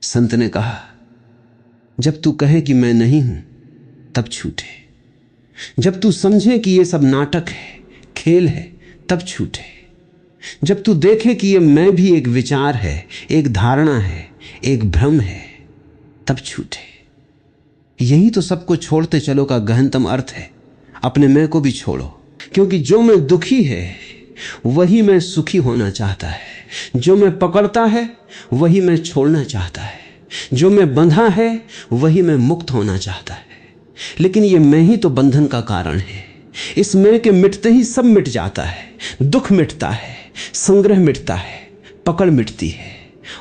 संत ने कहा, जब तू कहे कि मैं नहीं हूं तब छूटे। जब तू समझे कि ये सब नाटक है, खेल है, तब छूटे। जब तू देखे कि ये मैं भी एक विचार है, एक धारणा है, एक भ्रम है, तब छूटे। यही तो सबको छोड़ते चलो का गहनतम अर्थ है। अपने मैं को भी छोड़ो, क्योंकि जो मैं दुखी है वही मैं सुखी होना चाहता है। जो मैं पकड़ता है वही मैं छोड़ना चाहता है। जो मैं बंधा है वही मैं मुक्त होना चाहता है। लेकिन ये मैं ही तो बंधन का कारण है। इस मैं के मिटते ही सब मिट जाता है। दुख मिटता है, संग्रह मिटता है, पकड़ मिटती है।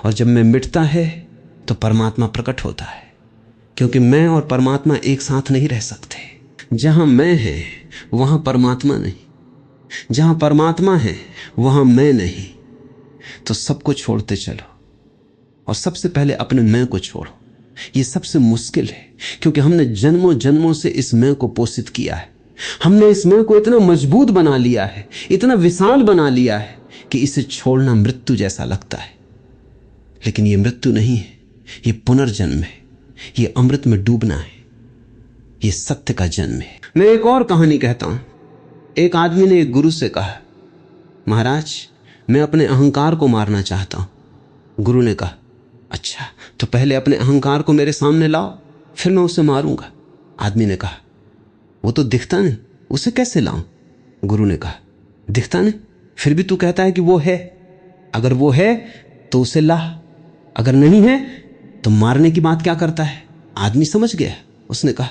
और जब मैं मिटता है तो परमात्मा प्रकट होता है, क्योंकि मैं और परमात्मा एक साथ नहीं रह सकते। जहां मैं है वहां परमात्मा नहीं, जहां परमात्मा है वहां मैं नहीं। तो सबको छोड़ते चलो और सबसे पहले अपने मैं को छोड़ो। ये सबसे मुश्किल है, क्योंकि हमने जन्मों जन्मों से इस मैं को पोषित किया है। हमने इस मैं को इतना मजबूत बना लिया है, इतना विशाल बना लिया है कि इसे छोड़ना मृत्यु जैसा लगता है। लेकिन ये मृत्यु नहीं है, ये पुनर्जन्म है, ये अमृत में डूबना है, ये सत्य का जन्म है। मैं एक और कहानी कहता हूं। एक आदमी ने एक गुरु से कहा, महाराज मैं अपने अहंकार को मारना चाहता हूं। गुरु ने कहा, अच्छा तो पहले अपने अहंकार को मेरे सामने लाओ, फिर मैं उसे मारूंगा। आदमी ने कहा, वो तो दिखता नहीं, उसे कैसे लाऊं? गुरु ने कहा, दिखता नहीं, फिर भी तू कहता है कि वो है। अगर वो है तो उसे ला, अगर नहीं है तो मारने की बात क्या करता है? आदमी समझ गया। उसने कहा,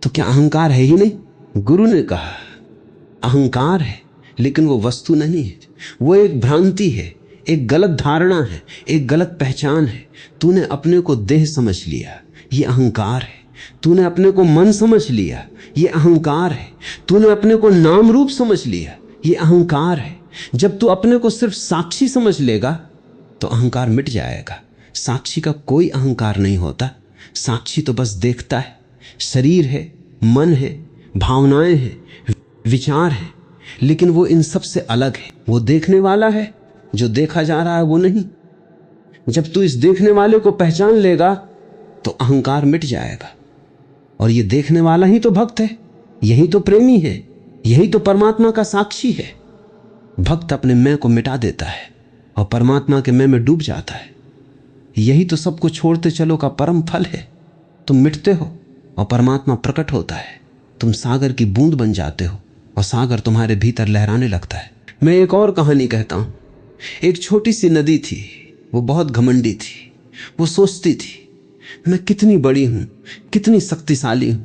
तो क्या अहंकार है ही नहीं? गुरु ने कहा, अहंकार है, लेकिन वो वस्तु नहीं है। वो एक भ्रांति है, एक गलत धारणा है, एक गलत पहचान है। तूने अपने को देह समझ लिया, ये अहंकार है। तूने अपने को मन समझ लिया, ये अहंकार है। तूने अपने को नाम रूप समझ लिया, ये अहंकार है। जब तू अपने को सिर्फ साक्षी समझ लेगा तो अहंकार मिट जाएगा। साक्षी का कोई अहंकार नहीं होता। साक्षी तो बस देखता है। शरीर है, मन है, भावनाएं हैं, विचार है, लेकिन वो इन सब से अलग है। वो देखने वाला है, जो देखा जा रहा है वो नहीं। जब तू इस देखने वाले को पहचान लेगा तो अहंकार मिट जाएगा। और ये देखने वाला ही तो भक्त है, यही तो प्रेमी है, यही तो परमात्मा का साक्षी है। भक्त अपने मैं को मिटा देता है और परमात्मा के मैं में डूब जाता है। यही तो सबको छोड़ते चलो का परम फल है। तुम मिटते हो और परमात्मा प्रकट होता है। तुम सागर की बूंद बन जाते हो और सागर तुम्हारे भीतर लहराने लगता है। मैं एक और कहानी कहता हूं। एक छोटी सी नदी थी, वो बहुत घमंडी थी। वो सोचती थी, मैं कितनी बड़ी हूं, कितनी शक्तिशाली हूं।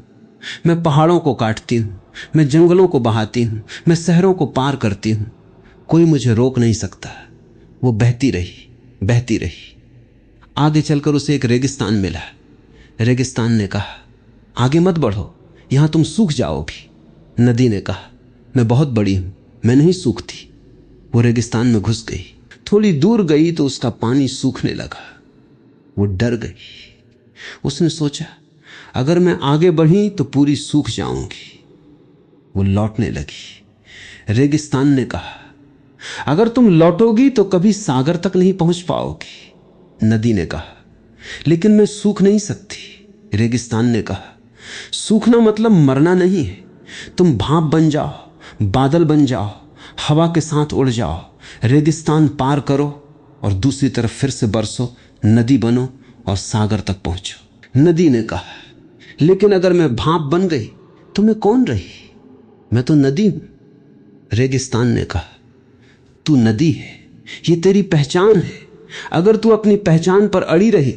मैं पहाड़ों को काटती हूं, मैं जंगलों को बहाती हूं, मैं शहरों को पार करती हूं, कोई मुझे रोक नहीं सकता। वो बहती रही, बहती रही। आगे चलकर उसे एक रेगिस्तान मिला। रेगिस्तान ने कहा, आगे मत बढ़ो, यहां तुम सूख जाओगी। नदी ने कहा, मैं बहुत बड़ी हूं, मैं नहीं सूखती। वो रेगिस्तान में घुस गई। थोड़ी दूर गई तो उसका पानी सूखने लगा। वो डर गई। उसने सोचा, अगर मैं आगे बढ़ी तो पूरी सूख जाऊंगी। वो लौटने लगी। रेगिस्तान ने कहा, अगर तुम लौटोगी तो कभी सागर तक नहीं पहुंच पाओगी। नदी ने कहा, लेकिन मैं सूख नहीं सकती। रेगिस्तान ने कहा, सूखना मतलब मरना नहीं है। तुम भाप बन जाओ, बादल बन जाओ, हवा के साथ उड़ जाओ, रेगिस्तान पार करो और दूसरी तरफ फिर से बरसो, नदी बनो और सागर तक पहुंचो। नदी ने कहा, लेकिन अगर मैं भाप बन गई तो मैं कौन रही? मैं तो नदी हूं। रेगिस्तान ने कहा, तू नदी है, ये तेरी पहचान है। अगर तू अपनी पहचान पर अड़ी रही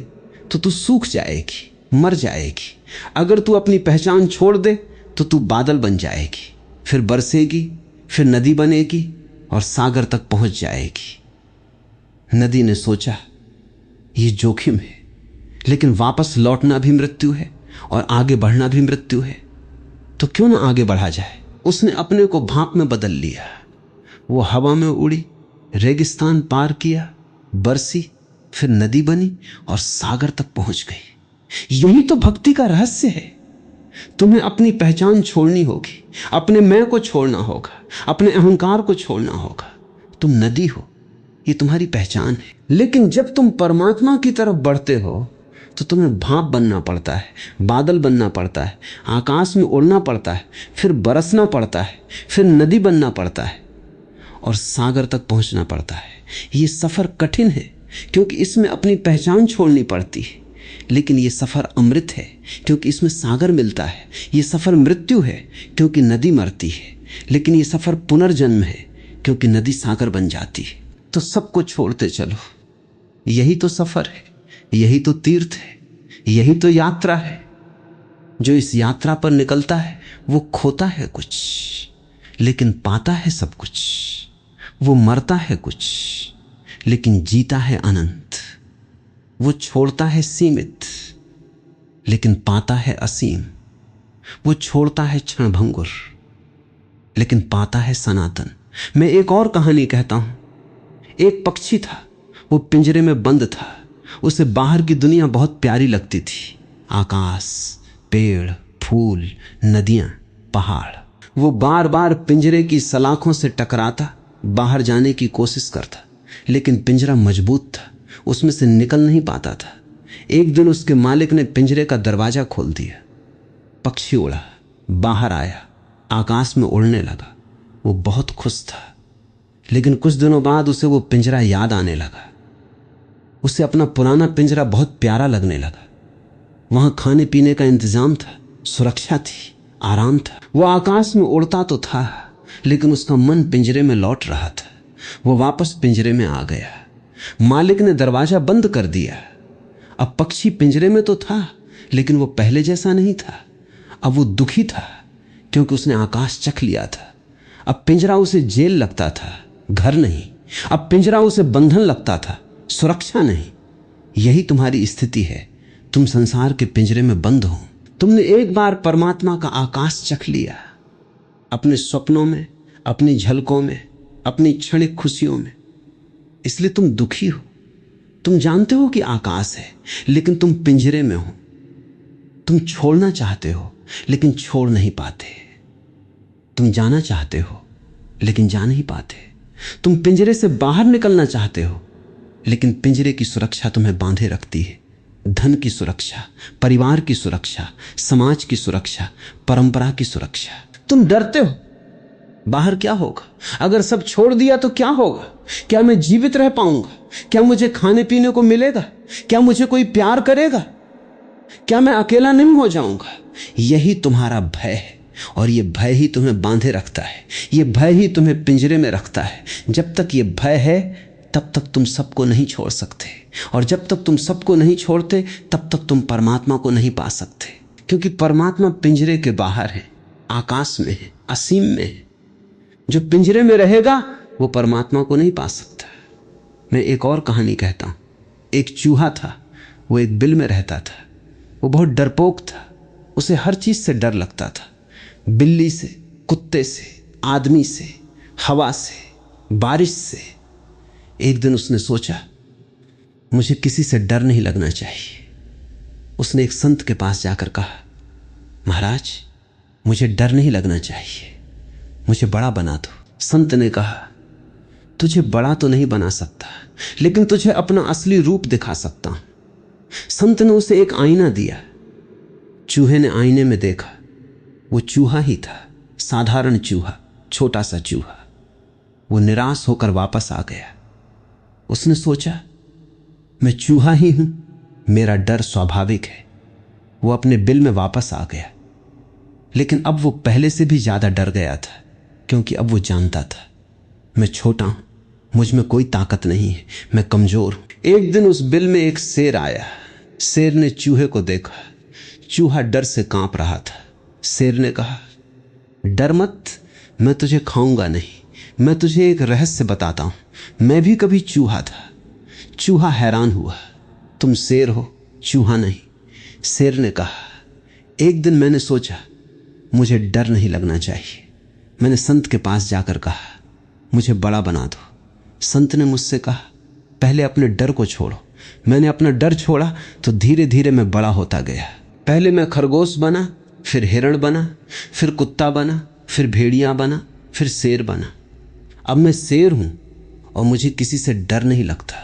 तो तू सूख जाएगी, मर जाएगी। अगर तू अपनी पहचान छोड़ दे तो तू बादल बन जाएगी, फिर बरसेगी, फिर नदी बनेगी और सागर तक पहुंच जाएगी। नदी ने सोचा, ये जोखिम है, लेकिन वापस लौटना भी मृत्यु है और आगे बढ़ना भी मृत्यु है, तो क्यों ना आगे बढ़ा जाए। उसने अपने को भाप में बदल लिया। वो हवा में उड़ी, रेगिस्तान पार किया, बरसी, फिर नदी बनी और सागर तक पहुंच गई। यही तो भक्ति का रहस्य है। तुम्हें अपनी पहचान छोड़नी होगी, अपने मैं को छोड़ना होगा, अपने अहंकार को छोड़ना होगा। तुम नदी हो, ये तुम्हारी पहचान है। लेकिन जब तुम परमात्मा की तरफ बढ़ते हो तो तुम्हें भाप बनना पड़ता है, बादल बनना पड़ता है, आकाश में उड़ना पड़ता है, फिर बरसना पड़ता है, फिर नदी बनना पड़ता है और सागर तक पहुंचना पड़ता है। ये सफ़र कठिन है क्योंकि इसमें अपनी पहचान छोड़नी पड़ती है, लेकिन ये सफ़र अमृत है क्योंकि इसमें सागर मिलता है। ये सफ़र मृत्यु है क्योंकि नदी मरती है, लेकिन ये सफ़र पुनर्जन्म है क्योंकि नदी सागर बन जाती है। तो सबको छोड़ते चलो, यही तो सफ़र है, यही तो तीर्थ है, यही तो यात्रा है। जो इस यात्रा पर निकलता है वो खोता है कुछ, लेकिन पाता है सब कुछ। वो मरता है कुछ, लेकिन जीता है अनंत। वो छोड़ता है सीमित, लेकिन पाता है असीम। वो छोड़ता है क्षणभंगुर, लेकिन पाता है सनातन। मैं एक और कहानी कहता हूं। एक पक्षी था, वो पिंजरे में बंद था। उसे बाहर की दुनिया बहुत प्यारी लगती थी, आकाश, पेड़, फूल, नदियां, पहाड़। वो बार बार पिंजरे की सलाखों से टकराता, बाहर जाने की कोशिश करता, लेकिन पिंजरा मजबूत था, उसमें से निकल नहीं पाता था। एक दिन उसके मालिक ने पिंजरे का दरवाजा खोल दिया। पक्षी उड़ा, बाहर आया, आकाश में उड़ने लगा। वो बहुत खुश था, लेकिन कुछ दिनों बाद उसे वो पिंजरा याद आने लगा। उसे अपना पुराना पिंजरा बहुत प्यारा लगने लगा। वहां खाने पीने का इंतजाम था, सुरक्षा थी, आराम था। वो आकाश में उड़ता तो था, लेकिन उसका मन पिंजरे में लौट रहा था। वो वापस पिंजरे में आ गया। मालिक ने दरवाजा बंद कर दिया। अब पक्षी पिंजरे में तो था, लेकिन वो पहले जैसा नहीं था। अब वो दुखी था क्योंकि उसने आकाश चख लिया था। अब पिंजरा उसे जेल लगता था, घर नहीं। अब पिंजरा उसे बंधन लगता था, सुरक्षा नहीं। यही तुम्हारी स्थिति है। तुम संसार के पिंजरे में बंद हो। तुमने एक बार परमात्मा का आकाश चख लिया, अपने स्वप्नों में, अपनी झलकों में, अपनी क्षणिक खुशियों में। इसलिए तुम दुखी हो। तुम जानते हो कि आकाश है, लेकिन तुम पिंजरे में हो। तुम छोड़ना चाहते हो, लेकिन छोड़ नहीं पाते। तुम जाना चाहते हो, लेकिन जा नहीं पाते। तुम पिंजरे से बाहर निकलना चाहते हो, लेकिन पिंजरे की सुरक्षा तुम्हें बांधे रखती है। धन की सुरक्षा, परिवार की सुरक्षा, समाज की सुरक्षा, परंपरा की सुरक्षा। तुम डरते हो, बाहर क्या होगा? अगर सब छोड़ दिया तो क्या होगा? क्या मैं जीवित रह पाऊंगा? क्या मुझे खाने पीने को मिलेगा? क्या मुझे कोई प्यार करेगा? क्या मैं अकेला नहीं हो जाऊंगा? यही तुम्हारा भय है, और ये भय ही तुम्हें बांधे रखता है। ये भय ही तुम्हें पिंजरे में रखता है। जब तक ये भय है, तब तक तुम सबको नहीं छोड़ सकते, और जब तक तुम सबको नहीं छोड़ते, तब तक तुम परमात्मा को नहीं पा सकते। क्योंकि परमात्मा पिंजरे के बाहर है, आकाश में है, असीम में है। जो पिंजरे में रहेगा वो परमात्मा को नहीं पा सकता। मैं एक और कहानी कहता हूं। एक चूहा था, वो एक बिल में रहता था। वो बहुत डरपोक था, उसे हर चीज से डर लगता था। बिल्ली से, कुत्ते से, आदमी से, हवा से, बारिश से। एक दिन उसने सोचा, मुझे किसी से डर नहीं लगना चाहिए। उसने एक संत के पास जाकर कहा, महाराज, मुझे डर नहीं लगना चाहिए, मुझे बड़ा बना दो। संत ने कहा, तुझे बड़ा तो नहीं बना सकता, लेकिन तुझे अपना असली रूप दिखा सकता हूं। संत ने उसे एक आईना दिया। चूहे ने आईने में देखा, वो चूहा ही था, साधारण चूहा, छोटा सा चूहा। वो निराश होकर वापस आ गया। उसने सोचा, मैं चूहा ही हूं, मेरा डर स्वाभाविक है। वो अपने बिल में वापस आ गया, लेकिन अब वो पहले से भी ज्यादा डर गया था, क्योंकि अब वो जानता था, मैं छोटा हूं, मुझ में कोई ताकत नहीं है, मैं कमजोर हूं। एक दिन उस बिल में एक शेर आया। शेर ने चूहे को देखा। चूहा डर से कांप रहा था। शेर ने कहा, डर मत, मैं तुझे खाऊंगा नहीं। मैं तुझे एक रहस्य बताता हूं। मैं भी कभी चूहा था। चूहा हैरान हुआ, तुम शेर हो, चूहा नहीं। शेर ने कहा, एक दिन मैंने सोचा मुझे डर नहीं लगना चाहिए। मैंने संत के पास जाकर कहा, मुझे बड़ा बना दो। संत ने मुझसे कहा, पहले अपने डर को छोड़ो। मैंने अपना डर छोड़ा तो धीरे धीरे मैं बड़ा होता गया। पहले मैं खरगोश बना, फिर हिरण बना, फिर कुत्ता बना, फिर भेड़िया बना, फिर शेर बना। अब मैं शेर हूं और मुझे किसी से डर नहीं लगता,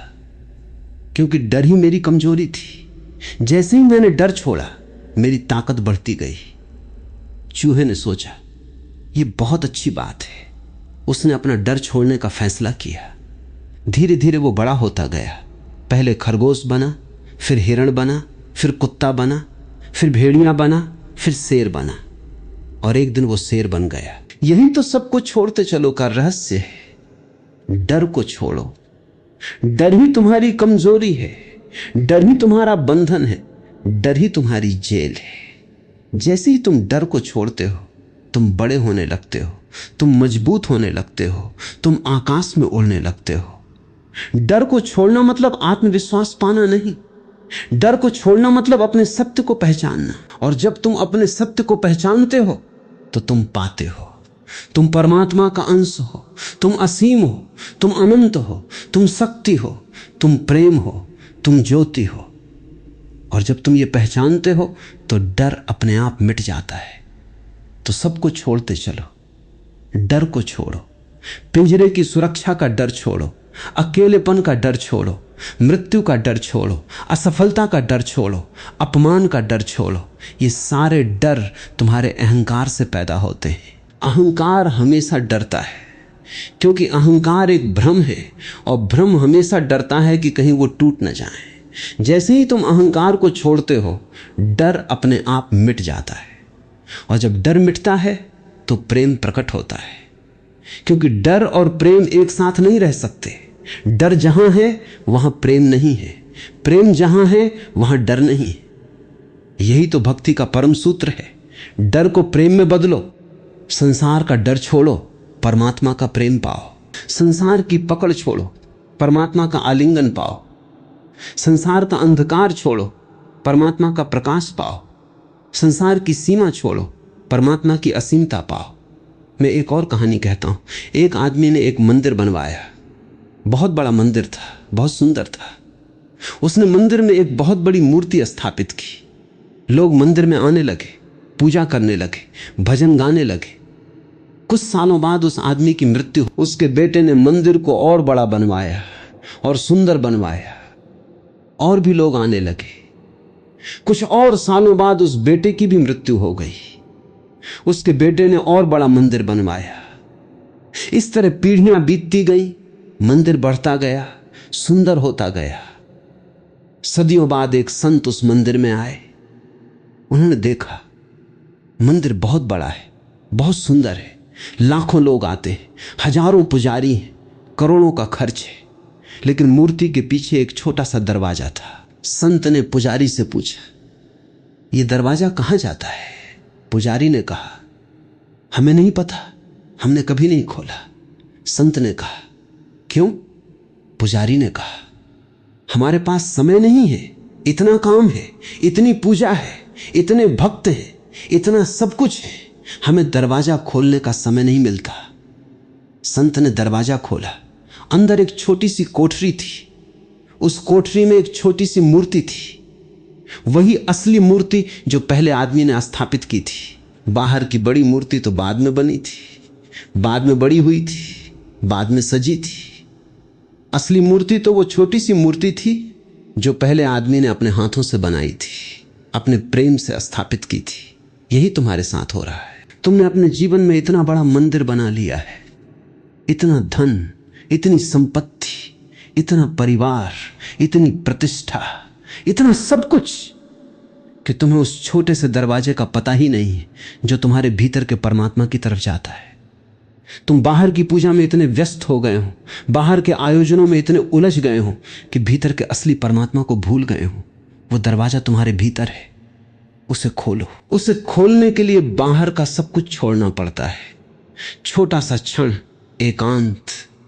क्योंकि डर ही मेरी कमजोरी थी। जैसे ही मैंने डर छोड़ा, मेरी ताकत बढ़ती गई। चूहे ने सोचा ये बहुत अच्छी बात है। उसने अपना डर छोड़ने का फैसला किया। धीरे धीरे वो बड़ा होता गया। पहले खरगोश बना, फिर हिरण बना, फिर कुत्ता बना, फिर भेड़िया बना, फिर शेर बना, और एक दिन वो शेर बन गया। यही तो सबको छोड़ते चलो का रहस्य है। डर को छोड़ो। डर ही तुम्हारी कमजोरी है, डर ही तुम्हारा बंधन है, डर ही तुम्हारी जेल है। जैसे ही तुम डर को छोड़ते हो, तुम बड़े होने लगते हो, तुम मजबूत होने लगते हो, तुम आकाश में उड़ने लगते हो। डर को छोड़ना मतलब आत्मविश्वास पाना नहीं। डर को छोड़ना मतलब अपने सत्य को पहचानना। और जब तुम अपने सत्य को पहचानते हो तो तुम पाते हो। तुम परमात्मा का अंश हो, तुम असीम हो, तुम अनंत हो, तुम शक्ति हो, तुम प्रेम हो, तुम ज्योति हो। और जब तुम ये पहचानते हो तो डर अपने आप मिट जाता है। तो सबको छोड़ते चलो। डर को छोड़ो। पिंजरे की सुरक्षा का डर छोड़ो, अकेलेपन का डर छोड़ो, मृत्यु का डर छोड़ो, असफलता का डर छोड़ो, अपमान का डर छोड़ो। ये सारे डर तुम्हारे अहंकार से पैदा होते हैं। अहंकार हमेशा डरता है, क्योंकि अहंकार एक भ्रम है, और भ्रम हमेशा डरता है कि कहीं वो टूट न जाए। जैसे ही तुम अहंकार को छोड़ते हो, डर अपने आप मिट जाता है। और जब डर मिटता है तो प्रेम प्रकट होता है, क्योंकि डर और प्रेम एक साथ नहीं रह सकते। डर जहां है वहां प्रेम नहीं है, प्रेम जहां है वहां डर नहीं है। यही तो भक्ति का परम सूत्र है। डर को प्रेम में बदलो। संसार का डर छोड़ो, परमात्मा का प्रेम पाओ। संसार की पकड़ छोड़ो, परमात्मा का आलिंगन पाओ। संसार का अंधकार छोड़ो, परमात्मा का प्रकाश पाओ। संसार की सीमा छोड़ो, परमात्मा की असीमता पाओ। मैं एक और कहानी कहता हूं। एक आदमी ने एक मंदिर बनवाया। बहुत बड़ा मंदिर था, बहुत सुंदर था। उसने मंदिर में एक बहुत बड़ी मूर्ति स्थापित की। लोग मंदिर में आने लगे, पूजा करने लगे, भजन गाने लगे। कुछ सालों बाद उस आदमी की मृत्यु। उसके बेटे ने मंदिर को और बड़ा बनवाया और सुंदर बनवाया, और भी लोग आने लगे। कुछ और सालों बाद उस बेटे की भी मृत्यु हो गई। उसके बेटे ने और बड़ा मंदिर बनवाया। इस तरह पीढ़ियां बीतती गई, मंदिर बढ़ता गया, सुंदर होता गया। सदियों बाद एक संत उस मंदिर में आए। उन्होंने देखा मंदिर बहुत बड़ा है, बहुत सुंदर है, लाखों लोग आते हैं, हजारों पुजारी हैं, करोड़ों का खर्च है, लेकिन मूर्ति के पीछे एक छोटा सा दरवाजा था। संत ने पुजारी से पूछा, यह दरवाजा कहां जाता है? पुजारी ने कहा, हमें नहीं पता, हमने कभी नहीं खोला। संत ने कहा, क्यों? पुजारी ने कहा, हमारे पास समय नहीं है, इतना काम है, इतनी पूजा है, इतने भक्त हैं, इतना सब कुछ है, हमें दरवाजा खोलने का समय नहीं मिलता। संत ने दरवाजा खोला। अंदर एक छोटी सी कोठरी थी। उस कोठरी में एक छोटी सी मूर्ति थी, वही असली मूर्ति जो पहले आदमी ने स्थापित की थी। बाहर की बड़ी मूर्ति तो बाद में बनी थी, बाद में बड़ी हुई थी, बाद में सजी थी। असली मूर्ति तो वो छोटी सी मूर्ति थी जो पहले आदमी ने अपने हाथों से बनाई थी, अपने प्रेम से स्थापित की थी। यही तुम्हारे साथ हो रहा है। तुमने अपने जीवन में इतना बड़ा मंदिर बना लिया है, इतना धन, इतनी संपत्ति, इतना परिवार, इतनी प्रतिष्ठा, इतना सब कुछ, कि तुम्हें उस छोटे से दरवाजे का पता ही नहीं है जो तुम्हारे भीतर के परमात्मा की तरफ जाता है। तुम बाहर की पूजा में इतने व्यस्त हो गए हो, बाहर के आयोजनों में इतने उलझ गए हो कि भीतर के असली परमात्मा को भूल गए हो। वो दरवाजा तुम्हारे भीतर है, उसे खोलो। उसे खोलने के लिए बाहर का सब कुछ छोड़ना पड़ता है। छोटा सा क्षण एकांत,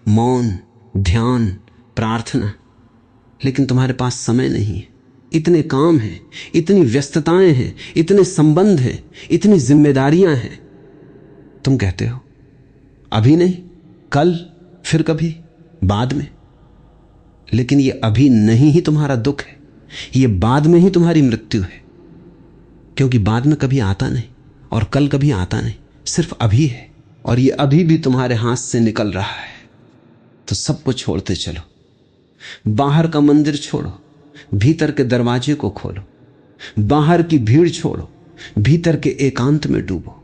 मौन, ध्यान, प्रार्थना। लेकिन तुम्हारे पास समय नहीं है, इतने काम हैं, इतनी व्यस्तताएं हैं, इतने संबंध हैं, इतनी जिम्मेदारियां हैं। तुम कहते हो अभी नहीं, कल, फिर कभी, बाद में। लेकिन ये अभी नहीं ही तुम्हारा दुख है, ये बाद में ही तुम्हारी मृत्यु है। क्योंकि बाद में कभी आता नहीं और कल कभी आता नहीं, सिर्फ अभी है, और ये अभी भी तुम्हारे हाथ से निकल रहा है। तो सबको छोड़ते चलो। बाहर का मंदिर छोड़ो, भीतर के दरवाजे को खोलो, बाहर की भीड़ छोड़ो, भीतर के एकांत में डूबो,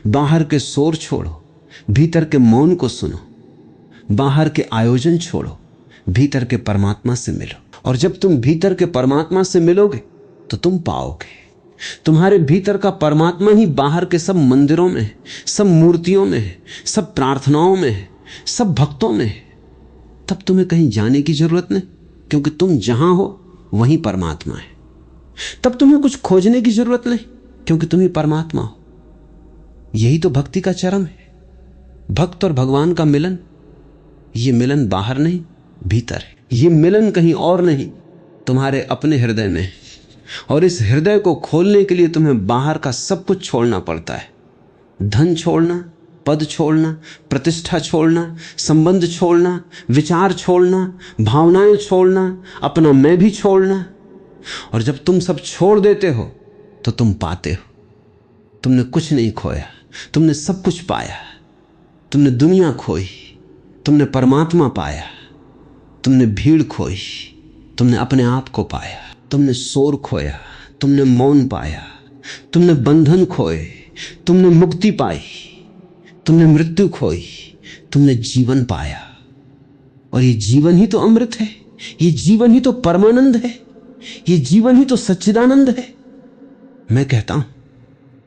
बाहर के शोर छोड़ो, भीतर के मौन को सुनो, बाहर के आयोजन छोड़ो, भीतर के परमात्मा से मिलो। और जब तुम भीतर के परमात्मा से मिलोगे तो तुम पाओगे तुम्हारे भीतर का परमात्मा ही बाहर के सब मंदिरों में है, सब मूर्तियों में है, सब प्रार्थनाओं में है, सब भक्तों में है। तब तुम्हें कहीं जाने की जरूरत नहीं, क्योंकि तुम जहां हो वहीं परमात्मा है। तब तुम्हें कुछ खोजने की जरूरत नहीं, क्योंकि तुम ही परमात्मा हो। यही तो भक्ति का चरम है। भक्त और भगवान का मिलन, ये मिलन बाहर नहीं भीतर है। ये मिलन कहीं और नहीं, तुम्हारे अपने हृदय में है। और इस हृदय को खोलने के लिए तुम्हें बाहर का सब कुछ छोड़ना पड़ता है। धन छोड़ना, पद छोड़ना, प्रतिष्ठा छोड़ना, संबंध छोड़ना, विचार छोड़ना, भावनाएं छोड़ना, अपना मैं भी छोड़ना। और जब तुम सब छोड़ देते हो तो तुम पाते हो। तुमने कुछ नहीं खोया, तुमने सब कुछ पाया। तुमने दुनिया खोई, तुमने परमात्मा पाया। तुमने भीड़ खोई, तुमने अपने आप को पाया। तुमने शोर खोया, तुमने मौन पाया। तुमने बंधन खोए, तुमने मुक्ति पाई। तुमने मृत्यु खोई, तुमने जीवन पाया। और ये जीवन ही तो अमृत है, ये जीवन ही तो परमानंद है, ये जीवन ही तो सच्चिदानंद है। मैं कहता हूं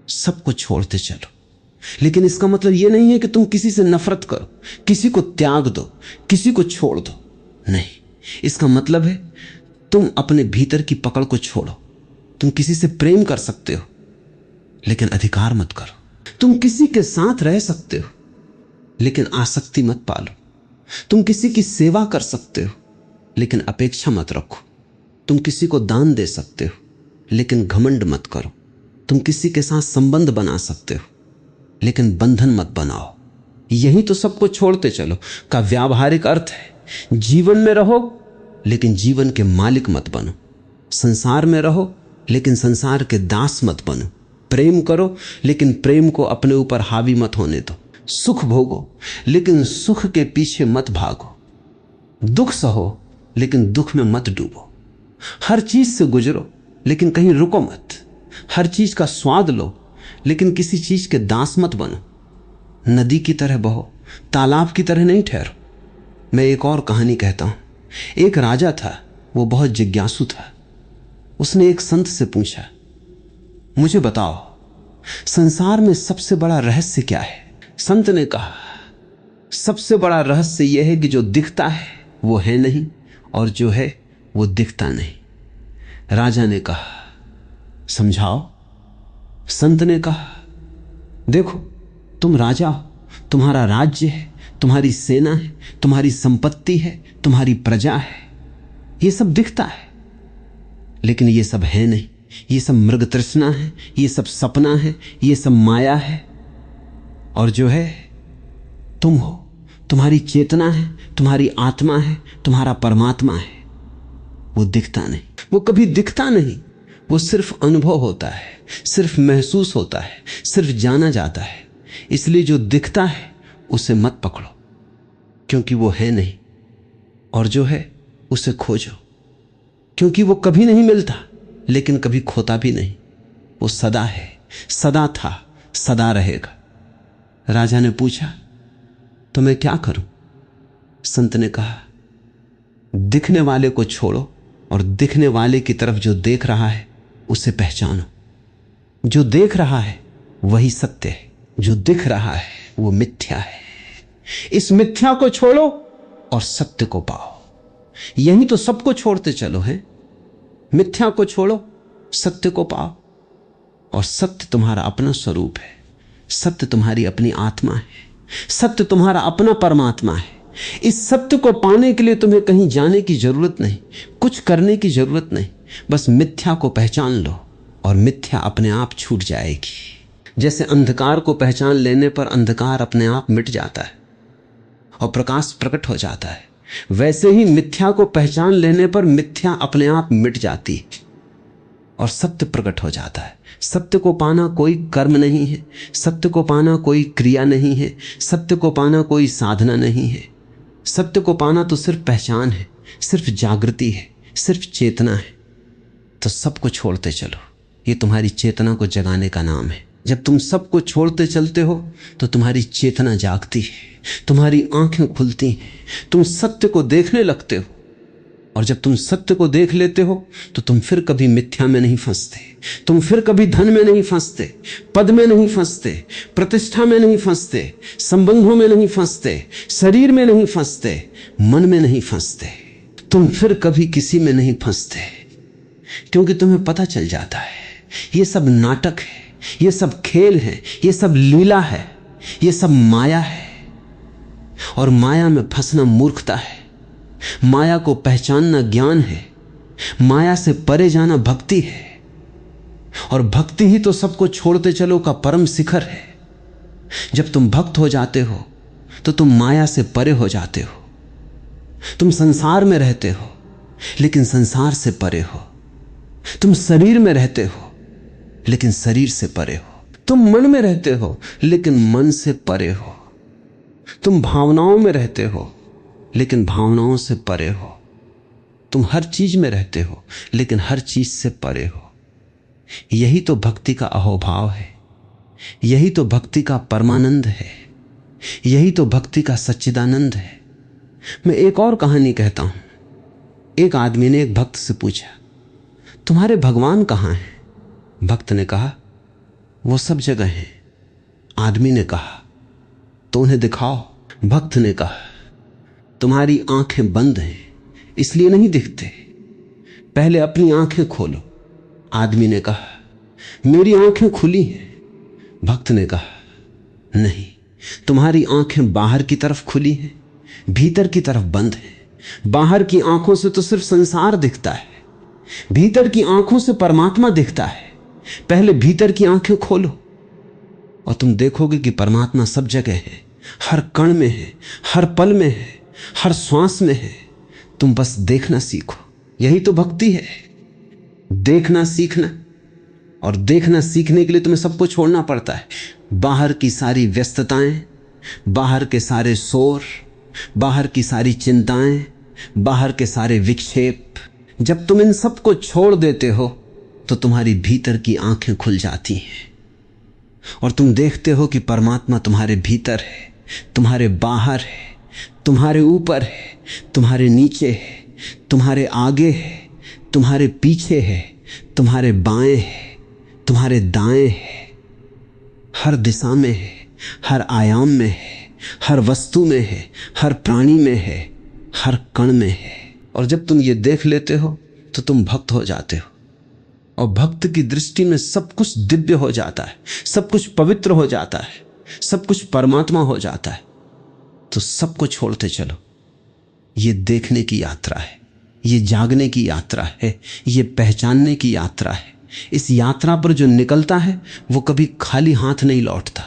सब कुछ छोड़ते चलो, लेकिन इसका मतलब यह नहीं है कि तुम किसी से नफरत करो, किसी को त्याग दो, किसी को छोड़ दो। नहीं, इसका मतलब है तुम अपने भीतर की पकड़ को छोड़ो। तुम किसी से प्रेम कर सकते हो, लेकिन अधिकार मत करो। तुम किसी के साथ रह सकते हो, लेकिन आसक्ति मत पालो। तुम किसी की सेवा कर सकते हो, लेकिन अपेक्षा मत रखो। तुम किसी को दान दे सकते हो, लेकिन घमंड मत करो। तुम किसी के साथ संबंध बना सकते हो, लेकिन बंधन मत बनाओ। यही तो सबको छोड़ते चलो का व्यावहारिक अर्थ है। जीवन में रहो, लेकिन जीवन के मालिक मत बनो। संसार में रहो, लेकिन संसार के दास मत बनो। प्रेम करो, लेकिन प्रेम को अपने ऊपर हावी मत होने दो। सुख भोगो, लेकिन सुख के पीछे मत भागो। दुख सहो, लेकिन दुख में मत डूबो। हर चीज से गुजरो, लेकिन कहीं रुको मत। हर चीज का स्वाद लो, लेकिन किसी चीज के दास मत बनो। नदी की तरह बहो, तालाब की तरह नहीं ठहरो। मैं एक और कहानी कहता हूं। एक राजा था, वो बहुत जिज्ञासु था। उसने एक संत से पूछा, मुझे बताओ संसार में सबसे बड़ा रहस्य क्या है? संत ने कहा, सबसे बड़ा रहस्य यह है कि जो दिखता है वो है नहीं, और जो है वो दिखता नहीं। राजा ने कहा, समझाओ। संत ने कहा, देखो तुम राजा हो, तुम्हारा राज्य है, तुम्हारी सेना है, तुम्हारी संपत्ति है, तुम्हारी प्रजा है। ये सब दिखता है, लेकिन ये सब है नहीं। ये सब मृग तृष्णा है, ये सब सपना है, ये सब माया है। और जो है तुम हो, तुम्हारी चेतना है, तुम्हारी आत्मा है, तुम्हारा परमात्मा है। वो दिखता नहीं, वो कभी दिखता नहीं। वो सिर्फ अनुभव होता है, सिर्फ महसूस होता है, सिर्फ जाना जाता है। इसलिए जो दिखता है उसे मत पकड़ो, क्योंकि वो है नहीं। और जो है उसे खोजो, क्योंकि वो कभी नहीं मिलता, लेकिन कभी खोता भी नहीं। वो सदा है, सदा था, सदा रहेगा। राजा ने पूछा, तो मैं क्या करूं? संत ने कहा, दिखने वाले को छोड़ो और दिखने वाले की तरफ जो देख रहा है उसे पहचानो। जो देख रहा है वही सत्य है, जो दिख रहा है वो मिथ्या है। इस मिथ्या को छोड़ो और सत्य को पाओ। यही तो सबको छोड़ते चलो है। मिथ्या को छोड़ो, सत्य को पाओ। और सत्य तुम्हारा अपना स्वरूप है, सत्य तुम्हारी अपनी आत्मा है, सत्य तुम्हारा अपना परमात्मा है। इस सत्य को पाने के लिए तुम्हें कहीं जाने की जरूरत नहीं, कुछ करने की जरूरत नहीं। बस मिथ्या को पहचान लो और मिथ्या अपने आप छूट जाएगी। जैसे अंधकार को पहचान लेने पर अंधकार अपने आप मिट जाता है और प्रकाश प्रकट हो जाता है, वैसे ही मिथ्या को पहचान लेने पर मिथ्या अपने आप मिट जाती है और सत्य प्रकट हो जाता है। सत्य को पाना कोई कर्म नहीं है, सत्य को पाना कोई क्रिया नहीं है, सत्य को पाना कोई साधना नहीं है। सत्य को पाना तो सिर्फ पहचान है, सिर्फ जागृति है, सिर्फ चेतना है, तो सबको छोड़ते चलो। ये तुम्हारी चेतना को जगाने का नाम है। जब तुम सबको छोड़ते चलते हो तो तुम्हारी चेतना जागती है, तुम्हारी आंखें खुलती हैं, तुम सत्य को देखने लगते हो। और जब तुम सत्य को देख लेते हो तो तुम फिर कभी मिथ्या में नहीं फंसते, तुम फिर कभी धन में नहीं फंसते, पद में नहीं फंसते, प्रतिष्ठा में नहीं फंसते, संबंधों में नहीं फंसते, शरीर में नहीं फंसते, मन में नहीं फंसते। तुम फिर कभी किसी में नहीं फंसते, क्योंकि तुम्हें पता चल जाता है ये सब नाटक है, ये सब खेल है, ये सब लीला है, ये सब माया है। और माया में फंसना मूर्खता है, माया को पहचानना ज्ञान है, माया से परे जाना भक्ति है। और भक्ति ही तो सबको छोड़ते चलो का परम शिखर है। जब तुम भक्त हो जाते हो तो तुम माया से परे हो जाते हो। तुम संसार में रहते हो लेकिन संसार से परे हो। तुम शरीर में रहते हो लेकिन शरीर से परे हो। तुम मन में रहते हो लेकिन मन से परे हो। तुम भावनाओं में रहते हो लेकिन भावनाओं से परे हो। तुम हर चीज में रहते हो लेकिन हर चीज से परे हो। यही तो भक्ति का अहोभाव है, यही तो भक्ति का परमानंद है, यही तो भक्ति का सच्चिदानंद है। मैं एक और कहानी कहता हूं। एक आदमी ने एक भक्त से पूछा, तुम्हारे भगवान कहाँ हैं? भक्त ने कहा, वो सब जगह हैं। आदमी ने कहा, तो उन्हें दिखाओ। भक्त ने कहा, तुम्हारी आंखें बंद हैं इसलिए नहीं दिखते, पहले अपनी आंखें खोलो। आदमी ने कहा, मेरी आंखें खुली हैं। भक्त ने कहा, नहीं, तुम्हारी आंखें बाहर की तरफ खुली हैं, भीतर की तरफ बंद हैं। बाहर की आंखों से तो सिर्फ संसार दिखता है, भीतर की आंखों से परमात्मा दिखता है। पहले भीतर की आंखें खोलो और तुम देखोगे कि परमात्मा सब जगह है, हर कण में है, हर पल में है, हर श्वास में है। तुम बस देखना सीखो। यही तो भक्ति है, देखना सीखना। और देखना सीखने के लिए तुम्हें सबको छोड़ना पड़ता है। बाहर की सारी व्यस्तताएं, बाहर के सारे शोर, बाहर की सारी चिंताएं, बाहर के सारे विक्षेप। जब तुम इन सबको छोड़ देते हो तो तुम्हारी भीतर की आंखें खुल जाती हैं और तुम देखते हो कि परमात्मा तुम्हारे भीतर है, तुम्हारे बाहर है, तुम्हारे ऊपर है, तुम्हारे नीचे है, तुम्हारे आगे है, तुम्हारे पीछे है, तुम्हारे बाएं है, तुम्हारे दाएं है, हर दिशा में है, हर आयाम में है, हर वस्तु में है, हर प्राणी में है, हर कण में है। और जब तुम ये देख लेते हो तो तुम भक्त हो जाते हो। और भक्त की दृष्टि में सब कुछ दिव्य हो जाता है, सब कुछ पवित्र हो जाता है, सब कुछ परमात्मा हो जाता है। तो सबको छोड़ते चलो। ये देखने की यात्रा है, ये जागने की यात्रा है, ये पहचानने की यात्रा है। इस यात्रा पर जो निकलता है वो कभी खाली हाथ नहीं लौटता,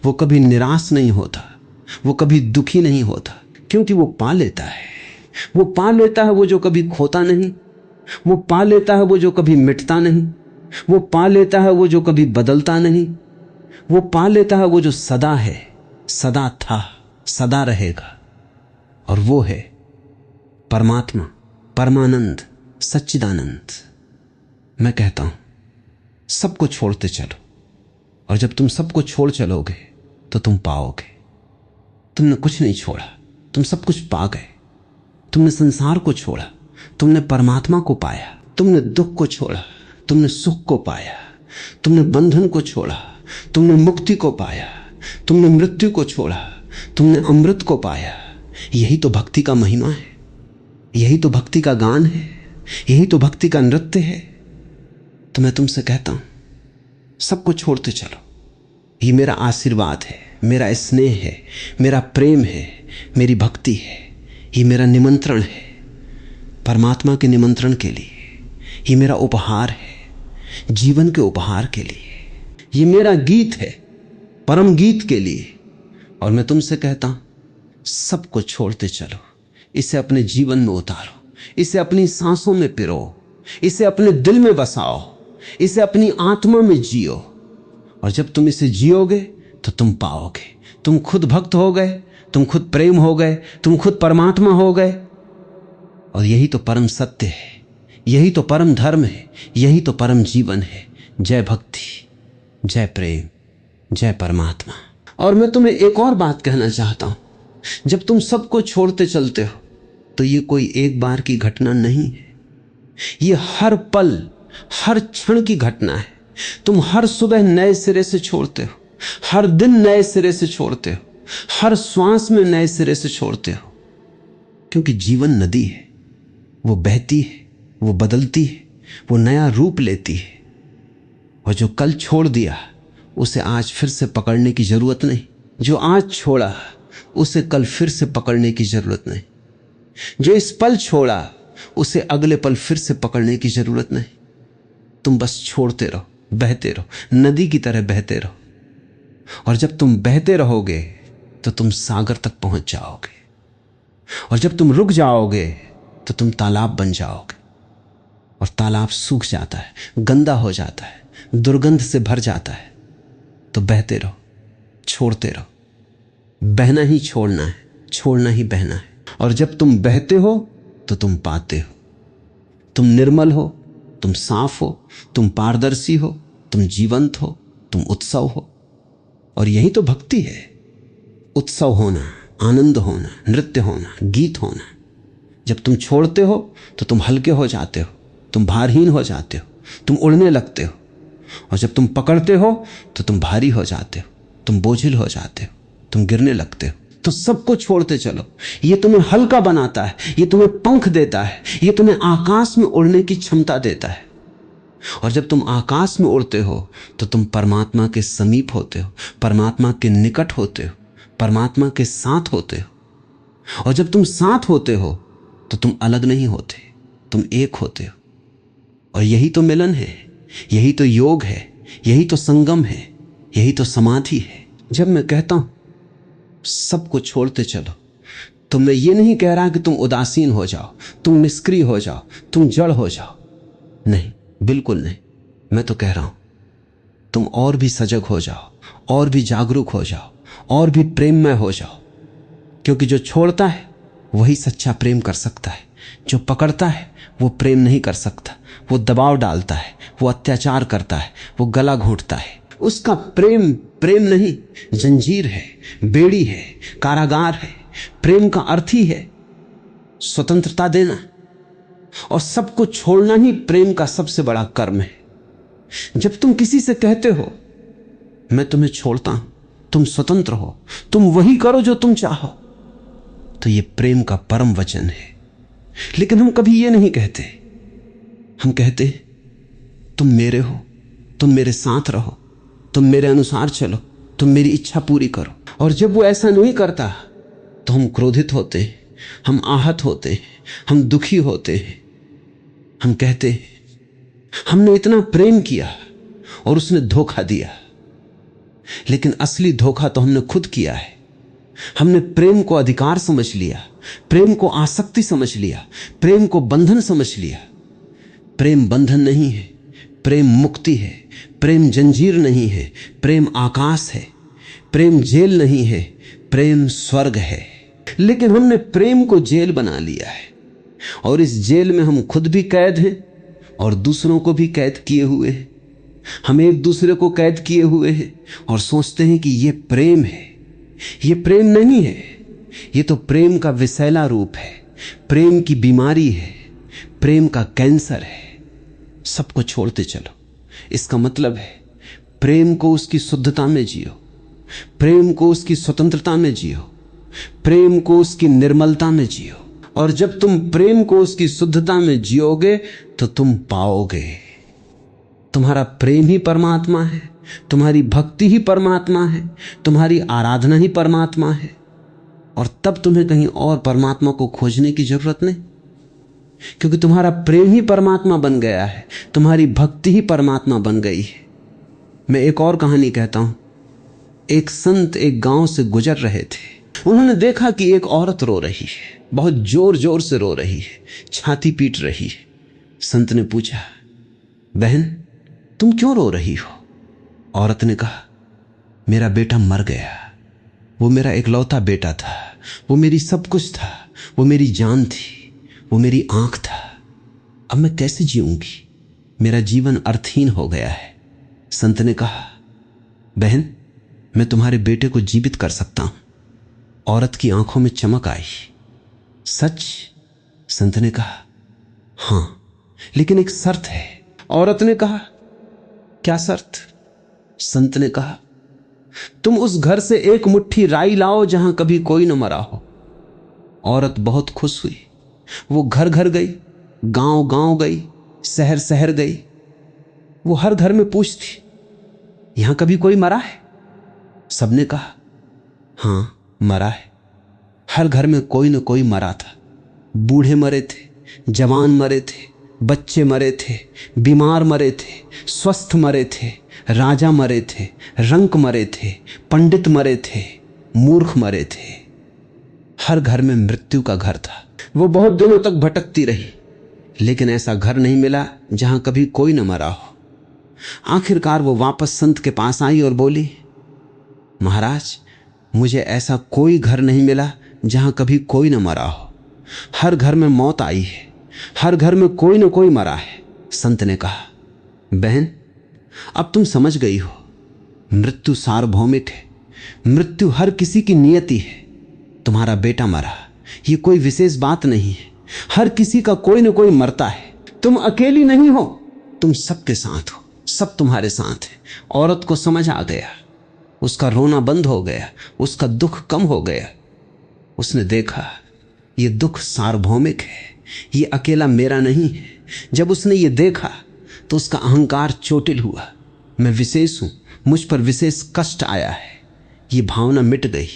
वो कभी निराश नहीं होता, वो कभी दुखी नहीं होता, क्योंकि वो पा लेता है। वो पा लेता है वो जो कभी खोता नहीं, वो पा लेता है वो जो कभी मिटता नहीं, वो पा लेता है वो जो कभी बदलता नहीं, वो पा लेता है वो जो सदा है, सदा था, सदा रहेगा। और वो है परमात्मा, परमानंद, सच्चिदानंद। मैं कहता हूं सबको छोड़ते चलो, और जब तुम सबको छोड़ चलोगे तो तुम पाओगे। तुमने कुछ नहीं छोड़ा, तुम सब कुछ पा गए। तुमने संसार को छोड़ा, तुमने परमात्मा को पाया। तुमने दुख को छोड़ा, तुमने सुख को पाया। तुमने बंधन को छोड़ा, तुमने मुक्ति को पाया। तुमने मृत्यु को छोड़ा, तुमने अमृत को पाया। यही तो भक्ति का महिमा है, यही तो भक्ति का गान है, यही तो भक्ति का नृत्य है। तो मैं तुमसे कहता हूं सबको छोड़ते चलो। ये मेरा आशीर्वाद है, मेरा स्नेह है, मेरा प्रेम है, मेरी भक्ति है। ये मेरा निमंत्रण है परमात्मा के निमंत्रण के लिए। ये मेरा उपहार है जीवन के उपहार के लिए। ये मेरा गीत है परम गीत के लिए। और मैं तुमसे कहता हूं सबको छोड़ते चलो। इसे अपने जीवन में उतारो, इसे अपनी सांसों में पिरो, इसे अपने दिल में बसाओ, इसे अपनी आत्मा में जियो। और जब तुम इसे जियोगे तो तुम पाओगे। तुम खुद भक्त हो गए, तुम खुद प्रेम हो गए, तुम खुद परमात्मा हो गए। और यही तो परम सत्य है। यही तो परम धर्म है, यही तो परम जीवन है। जय भक्ति, जय प्रेम, जय परमात्मा। और मैं तुम्हें एक और बात कहना चाहता हूं, जब तुम सबको छोड़ते चलते हो तो ये कोई एक बार की घटना नहीं है, ये हर पल हर क्षण की घटना है। तुम हर सुबह नए सिरे से छोड़ते हो, हर दिन नए सिरे से छोड़ते हो, हर श्वास में नए सिरे से छोड़ते हो। क्योंकि जीवन नदी है, वो बहती है, वो बदलती है, वो नया रूप लेती है। और जो कल छोड़ दिया उसे आज फिर से पकड़ने की जरूरत नहीं, जो आज छोड़ा उसे कल फिर से पकड़ने की जरूरत नहीं, जो इस पल छोड़ा उसे अगले पल फिर से पकड़ने की जरूरत नहीं। तुम बस छोड़ते रहो, बहते रहो, नदी की तरह बहते रहो। और जब तुम बहते रहोगे तो तुम सागर तक पहुंच जाओगे, और जब तुम रुक जाओगे तो तुम तालाब बन जाओगे। और तालाब सूख जाता है, गंदा हो जाता है, दुर्गंध से भर जाता है। तो बहते रहो, छोड़ते रहो। बहना ही छोड़ना है, छोड़ना ही बहना है। और जब तुम बहते हो तो तुम पाते हो। तुम निर्मल हो, तुम साफ हो, तुम पारदर्शी हो, तुम जीवंत हो, तुम उत्सव हो। और यही तो भक्ति है, उत्सव होना, आनंद होना, नृत्य होना, गीत होना। जब तुम छोड़ते हो तो तुम हल्के हो जाते हो, तुम भारहीन हो जाते हो, तुम उड़ने लगते हो। और जब तुम पकड़ते हो तो तुम भारी हो जाते हो, तुम बोझिल हो जाते हो, तुम गिरने लगते हो। तो सबको छोड़ते चलो, ये तुम्हें हल्का बनाता है, ये तुम्हें पंख देता है, ये तुम्हें आकाश में उड़ने की क्षमता देता है। और जब तुम आकाश में उड़ते हो तो तुम परमात्मा के समीप होते हो, परमात्मा के निकट होते हो, परमात्मा के साथ होते हो। और जब तुम साथ होते हो तो तुम अलग नहीं होते, तुम एक होते हो। और यही तो मिलन है, यही तो योग है, यही तो संगम है, यही तो समाधि है। जब मैं कहता हूं सबको छोड़ते चलो, तो मैं ये नहीं कह रहा कि तुम उदासीन हो जाओ, तुम निष्क्रिय हो जाओ, तुम जड़ हो जाओ। नहीं, बिल्कुल नहीं। मैं तो कह रहा हूं तुम और भी सजग हो जाओ, और भी जागरूक हो जाओ, और भी प्रेममय हो जाओ। क्योंकि जो छोड़ता है वही सच्चा प्रेम कर सकता है, जो पकड़ता है वो प्रेम नहीं कर सकता। वो दबाव डालता है, वो अत्याचार करता है, वो गला घोंटता है। उसका प्रेम प्रेम नहीं, जंजीर है, बेड़ी है, कारागार है। प्रेम का अर्थ ही है स्वतंत्रता देना, और सबको छोड़ना ही प्रेम का सबसे बड़ा कर्म है। जब तुम किसी से कहते हो मैं तुम्हें छोड़ता हूं, तुम स्वतंत्र हो, तुम वही करो जो तुम चाहो, तो ये प्रेम का परम वचन है। लेकिन हम कभी ये नहीं कहते, हम कहते तुम मेरे हो, तुम मेरे साथ रहो, तुम मेरे अनुसार चलो, तुम मेरी इच्छा पूरी करो। और जब वो ऐसा नहीं करता तो हम क्रोधित होते हैं, हम आहत होते हैं, हम दुखी होते हैं। हम कहते हमने इतना प्रेम किया और उसने धोखा दिया। लेकिन असली धोखा तो हमने खुद किया है। हमने प्रेम को अधिकार समझ लिया, प्रेम को आसक्ति समझ लिया, प्रेम को बंधन समझ लिया। प्रेम बंधन नहीं है, प्रेम मुक्ति है। प्रेम जंजीर नहीं है, प्रेम आकाश है। प्रेम जेल नहीं है, प्रेम स्वर्ग है। लेकिन हमने प्रेम को जेल बना लिया है, और इस जेल में हम खुद भी कैद हैं और दूसरों को भी कैद किए हुए हैं। हम एक दूसरे को कैद किए हुए हैं और सोचते हैं कि ये प्रेम है। ये प्रेम नहीं है, ये तो प्रेम का विषैला रूप है, प्रेम की बीमारी है, प्रेम का कैंसर है। सबको छोड़ते चलो, इसका मतलब है प्रेम को उसकी शुद्धता में जियो, प्रेम को उसकी स्वतंत्रता में जियो, प्रेम को उसकी निर्मलता में जियो। और जब तुम प्रेम को उसकी शुद्धता में जियोगे तो तुम पाओगे। तुम्हारा प्रेम ही परमात्मा है, तुम्हारी भक्ति ही परमात्मा है, तुम्हारी आराधना ही परमात्मा है। और तब तुम्हें कहीं और परमात्मा को खोजने की जरूरत नहीं, क्योंकि तुम्हारा प्रेम ही परमात्मा बन गया है, तुम्हारी भक्ति ही परमात्मा बन गई है। मैं एक और कहानी कहता हूं। एक संत एक गांव से गुजर रहे थे। उन्होंने देखा कि एक औरत रो रही है, बहुत जोर जोर से रो रही है, छाती पीट रही है। संत ने पूछा, बहन तुम क्यों रो रही हो? औरत ने कहा, मेरा बेटा मर गया। वो मेरा इकलौता बेटा था, वो मेरी सब कुछ था, वो मेरी जान थी, वो मेरी आंख था। अब मैं कैसे जीऊंगी, मेरा जीवन अर्थहीन हो गया है। संत ने कहा, बहन, मैं तुम्हारे बेटे को जीवित कर सकता हूं। औरत की आंखों में चमक आई। सच? संत ने कहा, हां, लेकिन एक शर्त है। औरत ने कहा, क्या शर्त? संत ने कहा, तुम उस घर से एक मुट्ठी राई लाओ जहां कभी कोई न मरा हो। औरत बहुत खुश हुई। वो घर घर गई, गांव गांव गई, शहर शहर गई। वो हर घर में पूछती, यहां कभी कोई मरा है? सबने कहा, हां, मरा है। हर घर में कोई न कोई मरा था। बूढ़े मरे थे, जवान मरे थे, बच्चे मरे थे, बीमार मरे थे, स्वस्थ मरे थे, राजा मरे थे, रंक मरे थे, पंडित मरे थे, मूर्ख मरे थे। हर घर में मृत्यु का घर था। वो बहुत दिनों तक भटकती रही, लेकिन ऐसा घर नहीं मिला जहां कभी कोई न मरा हो। आखिरकार वो वापस संत के पास आई और बोली, महाराज, मुझे ऐसा कोई घर नहीं मिला जहां कभी कोई न मरा हो। हर घर में मौत आई है, हर घर में कोई न कोई मरा है। संत ने कहा, बहन, अब तुम समझ गई हो, मृत्यु सार्वभौमिक है। मृत्यु हर किसी की नियति है। तुम्हारा बेटा मरा, ये कोई विशेष बात नहीं है। हर किसी का कोई न कोई मरता है। तुम अकेली नहीं हो, तुम सबके साथ हो, सब तुम्हारे साथ है। औरत को समझ आ गया, उसका रोना बंद हो गया, उसका दुख कम हो गया। उसने देखा, ये दुख सार्वभौमिक है, ये अकेला मेरा नहीं है। जब उसने ये देखा तो उसका अहंकार चोटिल हुआ। मैं विशेष हूं, मुझ पर विशेष कष्ट आया है। ये भावना मिट गई।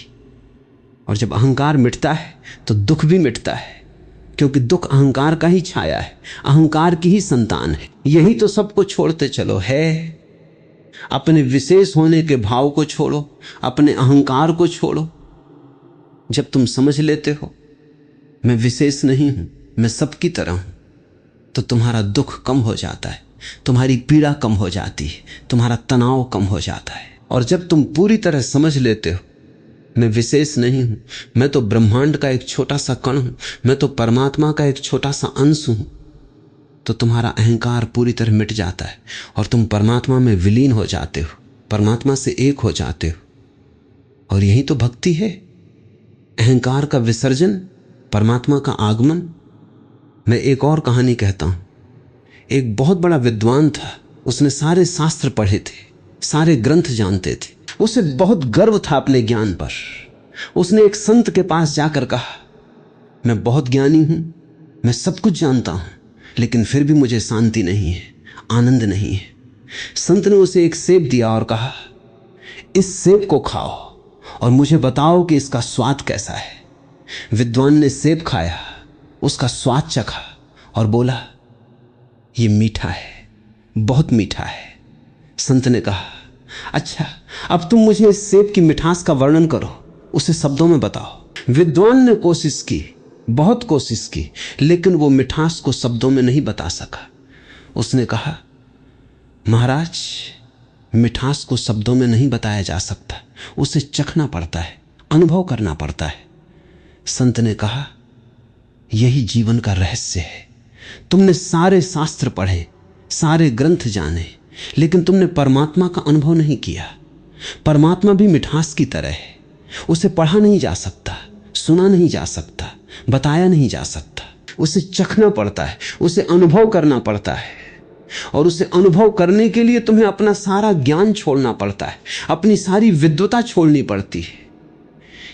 और जब अहंकार मिटता है तो दुख भी मिटता है, क्योंकि दुख अहंकार का ही छाया है, अहंकार की ही संतान है। यही तो सबको छोड़ते चलो है। अपने विशेष होने के भाव को छोड़ो, अपने अहंकार को छोड़ो। जब तुम समझ लेते हो मैं विशेष नहीं हूं, मैं सबकी तरह हूं, तो तुम्हारा दुख कम हो जाता है, तुम्हारी पीड़ा कम हो जाती है, तुम्हारा तनाव कम हो जाता है। और जब तुम पूरी तरह समझ लेते हो मैं विशेष नहीं हूं, मैं तो ब्रह्मांड का एक छोटा सा कण हूं, मैं तो परमात्मा का एक छोटा सा अंश हूं, तो तुम्हारा अहंकार पूरी तरह मिट जाता है और तुम परमात्मा में विलीन हो जाते हो, परमात्मा से एक हो जाते हो। और यही तो भक्ति है, अहंकार का विसर्जन, परमात्मा का आगमन। मैं एक और कहानी कहता हूं। एक बहुत बड़ा विद्वान था, उसने सारे शास्त्र पढ़े थे, सारे ग्रंथ जानते थे, उसे बहुत गर्व था अपने ज्ञान पर। उसने एक संत के पास जाकर कहा, मैं बहुत ज्ञानी हूं, मैं सब कुछ जानता हूं, लेकिन फिर भी मुझे शांति नहीं है, आनंद नहीं है। संत ने उसे एक सेब दिया और कहा, इस सेब को खाओ और मुझे बताओ कि इसका स्वाद कैसा है। विद्वान ने सेब खाया, उसका स्वाद चखा और बोला, ये मीठा है, बहुत मीठा है। संत ने कहा, अच्छा, अब तुम मुझे इस सेब की मिठास का वर्णन करो, उसे शब्दों में बताओ। विद्वान ने कोशिश की, बहुत कोशिश की, लेकिन वो मिठास को शब्दों में नहीं बता सका। उसने कहा, महाराज, मिठास को शब्दों में नहीं बताया जा सकता, उसे चखना पड़ता है, अनुभव करना पड़ता है। संत ने कहा, यही जीवन का रहस्य है। तुमने सारे शास्त्र पढ़े, सारे ग्रंथ जाने, लेकिन तुमने परमात्मा का अनुभव नहीं किया। परमात्मा भी मिठास की तरह है, उसे पढ़ा नहीं जा सकता, सुना नहीं जा सकता, बताया नहीं जा सकता, उसे चखना पड़ता है, उसे अनुभव करना पड़ता है। और उसे अनुभव करने के लिए तुम्हें अपना सारा ज्ञान छोड़ना पड़ता है, अपनी सारी विद्वता छोड़नी पड़ती है,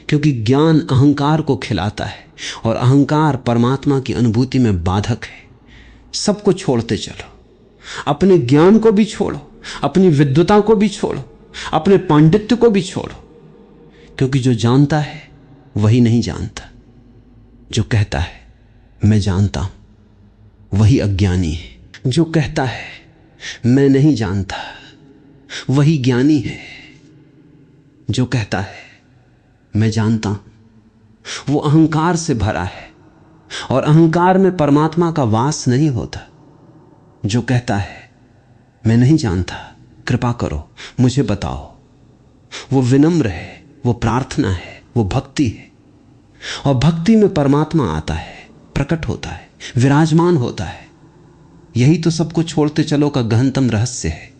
क्योंकि ज्ञान अहंकार को खिलाता है और अहंकार परमात्मा की अनुभूति में बाधक है। सबको छोड़ते चलो, अपने ज्ञान को भी छोड़ो, अपनी विद्वता को भी छोड़ो, अपने पांडित्य को भी छोड़ो, क्योंकि जो जानता है वही नहीं जानता, जो कहता है मैं जानता हूं वही अज्ञानी है, जो कहता है मैं नहीं जानता वही ज्ञानी है, जो कहता है मैं जानता हूं वो अहंकार से भरा है और अहंकार में परमात्मा का वास नहीं होता। जो कहता है मैं नहीं जानता, कृपा करो मुझे बताओ, वो विनम्र है, वो प्रार्थना है, वो भक्ति है। और भक्ति में परमात्मा आता है, प्रकट होता है, विराजमान होता है। यही तो सबको छोड़ते चलो का गहनतम रहस्य है।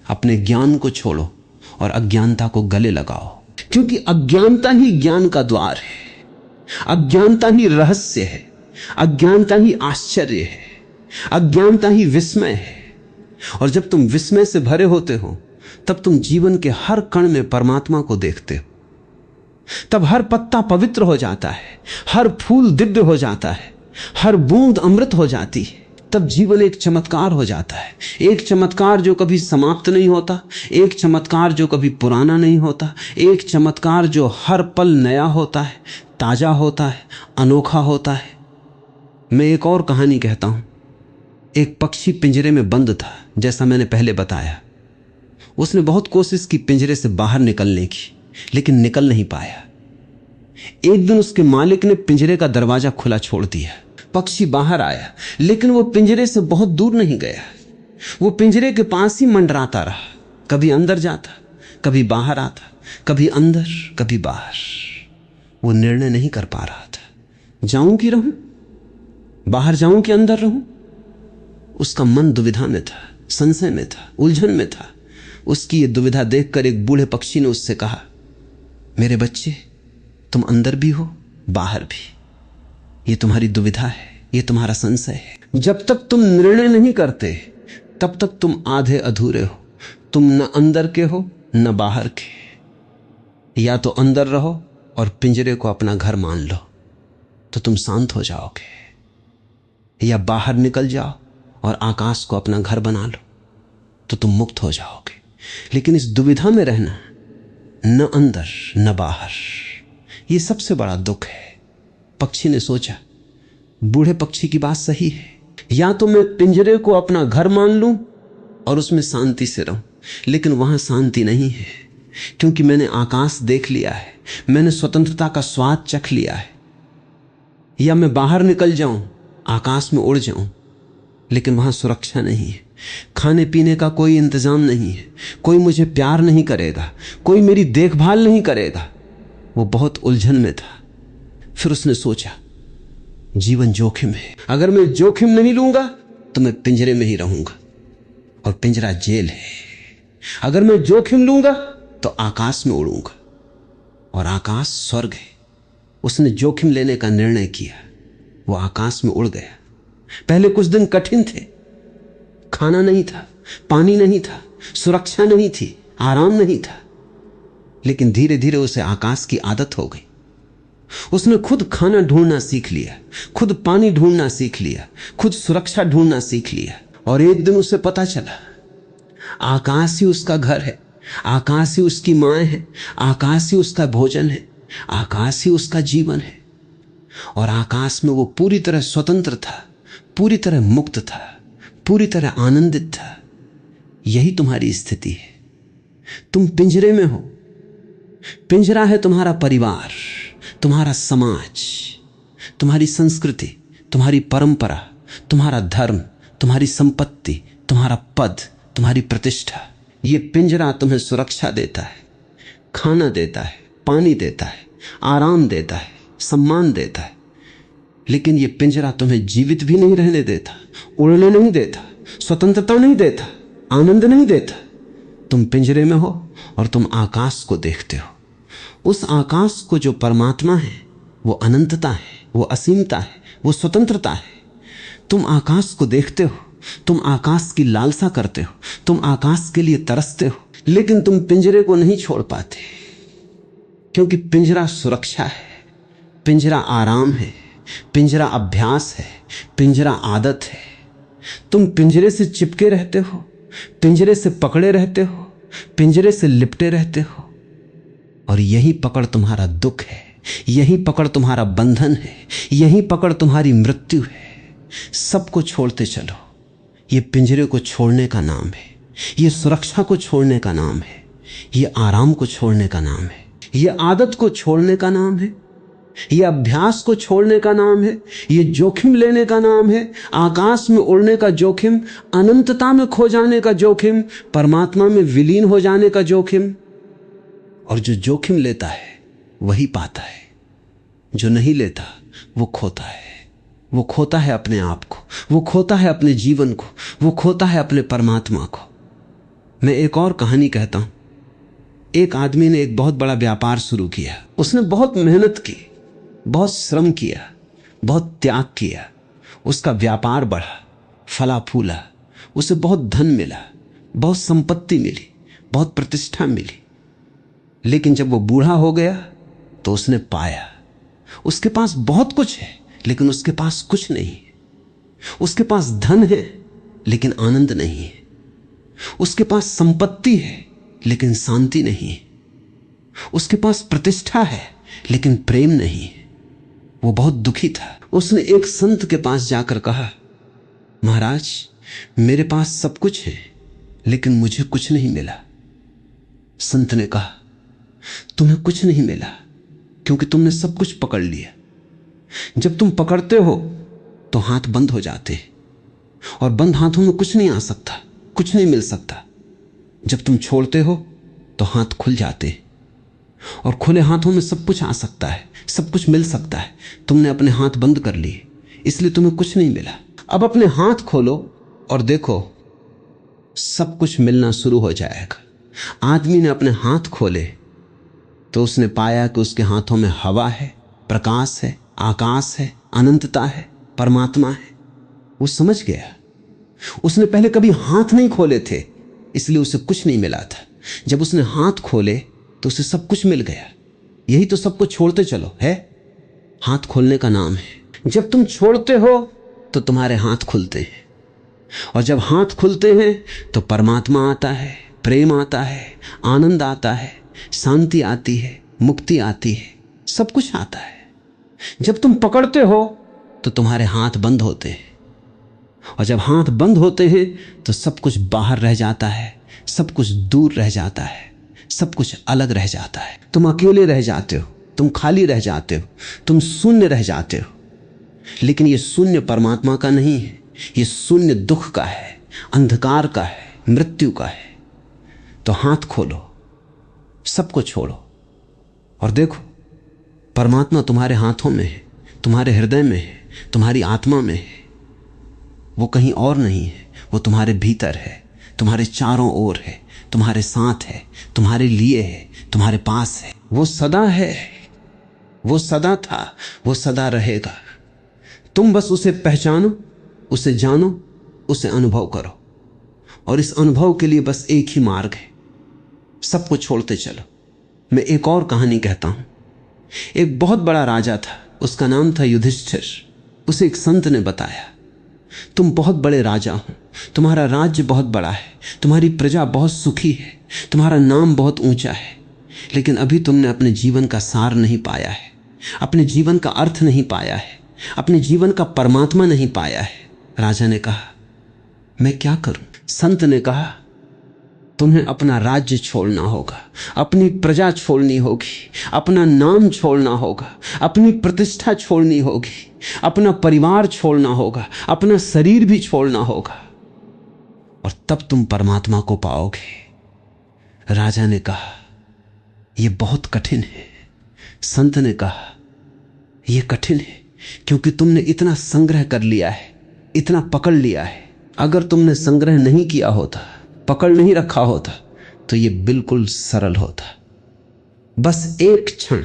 अपने ज्ञान को छोड़ो और अज्ञानता को गले लगाओ, क्योंकि अज्ञानता ही ज्ञान का द्वार है, अज्ञानता ही रहस्य है, अज्ञानता ही आश्चर्य है, अज्ञानता ही विस्मय है। और जब तुम विस्मय से भरे होते हो तब तुम जीवन के हर कण में परमात्मा को देखते हो। तब हर पत्ता पवित्र हो जाता है, हर फूल दिव्य हो जाता है, हर बूंद अमृत हो जाती है। तब जीवन एक चमत्कार हो जाता है, एक चमत्कार जो कभी समाप्त नहीं होता, एक चमत्कार जो कभी पुराना नहीं होता, एक चमत्कार जो हर पल नया होता है, ताजा होता है, अनोखा होता है। मैं एक और कहानी कहता हूं। एक पक्षी पिंजरे में बंद था, जैसा मैंने पहले बताया। उसने बहुत कोशिश की पिंजरे से बाहर निकलने की, लेकिन निकल नहीं पाया। एक दिन उसके मालिक ने पिंजरे का दरवाजा खुला छोड़ दिया। पक्षी बाहर आया, लेकिन वो पिंजरे से बहुत दूर नहीं गया। वो पिंजरे के पास ही मंडराता रहा, कभी अंदर जाता, कभी बाहर आता, कभी अंदर, कभी बाहर। वो निर्णय नहीं कर पा रहा था, जाऊं कि रहूं, बाहर जाऊं कि अंदर रहूं। उसका मन दुविधा में था, संशय में था, उलझन में था। उसकी ये दुविधा देखकर एक बूढ़े पक्षी ने उससे कहा, मेरे बच्चे, तुम अंदर भी हो, बाहर भी। ये तुम्हारी दुविधा है, ये तुम्हारा संशय है। जब तक तुम निर्णय नहीं करते तब तक तुम आधे अधूरे हो। तुम न अंदर के हो न बाहर के। या तो अंदर रहो और पिंजरे को अपना घर मान लो तो तुम शांत हो जाओगे, या बाहर निकल जाओ और आकाश को अपना घर बना लो तो तुम मुक्त हो जाओगे। लेकिन इस दुविधा में रहना, न अंदर न बाहर, ये सबसे बड़ा दुख है। पक्षी ने सोचा, बूढ़े पक्षी की बात सही है। या तो मैं पिंजरे को अपना घर मान लूं और उसमें शांति से रहूं, लेकिन वहां शांति नहीं है, क्योंकि मैंने आकाश देख लिया है, मैंने स्वतंत्रता का स्वाद चख लिया है। या मैं बाहर निकल जाऊं, आकाश में उड़ जाऊं, लेकिन वहां सुरक्षा नहीं है, खाने पीने का कोई इंतजाम नहीं है, कोई मुझे प्यार नहीं करेगा, कोई मेरी देखभाल नहीं करेगा। वो बहुत उलझन में था। फिर उसने सोचा, जीवन जोखिम है, अगर मैं जोखिम नहीं लूंगा तो मैं पिंजरे में ही रहूंगा और पिंजरा जेल है। अगर मैं जोखिम लूंगा तो आकाश में उड़ूंगा और आकाश स्वर्ग है। उसने जोखिम लेने का निर्णय किया, वो आकाश में उड़ गया। पहले कुछ दिन कठिन थे, खाना नहीं था, पानी नहीं था, सुरक्षा नहीं थी, आराम नहीं था, लेकिन धीरे धीरे उसे आकाश की आदत हो गई। उसने खुद खाना ढूंढना सीख लिया, खुद पानी ढूंढना सीख लिया, खुद सुरक्षा ढूंढना सीख लिया। और एक दिन उसे पता चला, आकाश ही उसका घर है, आकाश ही उसकी माँ है, आकाश ही उसका भोजन है, आकाश ही उसका जीवन है। और आकाश में वो पूरी तरह स्वतंत्र था, पूरी तरह मुक्त था, पूरी तरह आनंदित था। यही तुम्हारी स्थिति है। तुम पिंजरे में हो। पिंजरा है तुम्हारा परिवार, तुम्हारा समाज, तुम्हारी संस्कृति, तुम्हारी परंपरा, तुम्हारा धर्म, तुम्हारी संपत्ति, तुम्हारा पद, तुम्हारी प्रतिष्ठा। ये पिंजरा तुम्हें सुरक्षा देता है, खाना देता है, पानी देता है, आराम देता है, सम्मान देता है। लेकिन ये पिंजरा तुम्हें जीवित भी नहीं रहने देता, उड़ने नहीं देता, स्वतंत्रता नहीं देता, आनंद नहीं देता। तुम पिंजरे में हो और तुम आकाश को देखते हो। उस आकाश को जो परमात्मा है, वो अनंतता है, वो असीमता है, वो स्वतंत्रता है। तुम आकाश को देखते हो, तुम आकाश की लालसा करते हो, तुम आकाश के लिए तरसते हो, लेकिन तुम पिंजरे को नहीं छोड़ पाते, क्योंकि पिंजरा सुरक्षा है, पिंजरा आराम है, पिंजरा अभ्यास है, पिंजरा आदत है। तुम पिंजरे से चिपके रहते हो, पिंजरे से पकड़े रहते हो, पिंजरे से लिपटे रहते हो। और यही पकड़ तुम्हारा दुख है, यही पकड़ तुम्हारा बंधन है, यही पकड़ तुम्हारी मृत्यु है। सबको छोड़ते चलो। ये पिंजरे को छोड़ने का नाम है, ये सुरक्षा को छोड़ने का नाम है, ये आराम को छोड़ने का नाम है, ये आदत को छोड़ने का नाम है, ये अभ्यास को छोड़ने का नाम है, ये जोखिम लेने का नाम है। आकाश में उड़ने का जोखिम, अनंतता में खो जाने का जोखिम, परमात्मा में विलीन हो जाने का जोखिम। और जो जोखिम लेता है वही पाता है, जो नहीं लेता वो खोता है। वो खोता है अपने आप को, वो खोता है अपने जीवन को, वो खोता है अपने परमात्मा को। मैं एक और कहानी कहता हूं। एक आदमी ने एक बहुत बड़ा व्यापार शुरू किया। उसने बहुत मेहनत की, बहुत श्रम किया, बहुत त्याग किया। उसका व्यापार बढ़ा, फला फूला, उसे बहुत धन मिला, बहुत संपत्ति मिली, बहुत प्रतिष्ठा मिली। लेकिन जब वो बूढ़ा हो गया तो उसने पाया उसके पास बहुत कुछ है, लेकिन उसके पास कुछ नहीं है। उसके पास धन है लेकिन आनंद नहीं है। उसके पास संपत्ति है लेकिन शांति नहीं है। उसके पास प्रतिष्ठा है लेकिन प्रेम नहीं है। वो बहुत दुखी था। उसने एक संत के पास जाकर कहा, महाराज, मेरे पास सब कुछ है लेकिन मुझे कुछ नहीं मिला। संत ने कहा, तुम्हें कुछ नहीं मिला क्योंकि तुमने सब कुछ पकड़ लिया। जब तुम पकड़ते हो तो हाथ बंद हो जाते हैं, और बंद हाथों में कुछ नहीं आ सकता, कुछ नहीं मिल सकता। जब तुम छोड़ते हो तो हाथ खुल जाते हैं, और खुले हाथों में सब कुछ आ सकता है, सब कुछ मिल सकता है। तुमने अपने हाथ बंद कर लिए, इसलिए तुम्हें कुछ नहीं मिला। अब अपने हाथ खोलो और देखो, सब कुछ मिलना शुरू हो जाएगा। आदमी ने अपने हाथ खोले तो उसने पाया कि उसके हाथों में हवा है, प्रकाश है, आकाश है, अनंतता है, परमात्मा है। वो समझ गया। उसने पहले कभी हाथ नहीं खोले थे, इसलिए उसे कुछ नहीं मिला था। जब उसने हाथ खोले तो उसे सब कुछ मिल गया। यही तो सबको छोड़ते चलो है, हाथ खोलने का नाम है। जब तुम छोड़ते हो तो तुम्हारे हाथ खुलते हैं, और जब हाथ खुलते हैं तो परमात्मा आता है, प्रेम आता है, आनंद आता है, शांति आती है, मुक्ति आती है, सब कुछ आता है। जब तुम पकड़ते हो तो तुम्हारे हाथ बंद होते हैं, और जब हाथ बंद होते हैं तो सब कुछ बाहर रह जाता है, सब कुछ दूर रह जाता है, सब कुछ अलग रह जाता है। तुम अकेले रह जाते हो, तुम खाली रह जाते हो, तुम शून्य रह जाते हो। लेकिन ये शून्य परमात्मा का नहीं है, ये शून्य दुख का है, अंधकार का है, मृत्यु का है। तो हाथ खोलो, सबको छोड़ो और देखो, परमात्मा तुम्हारे हाथों में है, तुम्हारे हृदय में है, तुम्हारी आत्मा में है। वो कहीं और नहीं है, वो तुम्हारे भीतर है, तुम्हारे चारों ओर है, तुम्हारे साथ है, तुम्हारे लिए है, तुम्हारे पास है। वो सदा है, वो सदा था, वो सदा रहेगा। तुम बस उसे पहचानो, उसे जानो, उसे अनुभव करो। और इस अनुभव के लिए बस एक ही मार्ग है, सबको छोड़ते चलो। मैं एक और कहानी कहता हूं। एक बहुत बड़ा राजा था, उसका नाम था युधिष्ठिर। उसे एक संत ने बताया, तुम बहुत बड़े राजा हो, तुम्हारा राज्य बहुत बड़ा है, तुम्हारी प्रजा बहुत सुखी है, तुम्हारा नाम बहुत ऊंचा है, लेकिन अभी तुमने अपने जीवन का सार नहीं पाया है, अपने जीवन का अर्थ नहीं पाया है, अपने जीवन का परमात्मा नहीं पाया है। राजा ने कहा, मैं क्या करूं? संत ने कहा, तुम्हें अपना राज्य छोड़ना होगा, अपनी प्रजा छोड़नी होगी, अपना नाम छोड़ना होगा, अपनी प्रतिष्ठा छोड़नी होगी, अपना परिवार छोड़ना होगा, अपना शरीर भी छोड़ना होगा, और तब तुम परमात्मा को पाओगे। राजा ने कहा, यह बहुत कठिन है। संत ने कहा, यह कठिन है क्योंकि तुमने इतना संग्रह कर लिया है, इतना पकड़ लिया है। अगर तुमने संग्रह नहीं किया होता, पकड़ नहीं रखा होता, तो यह बिल्कुल सरल होता। बस एक क्षण,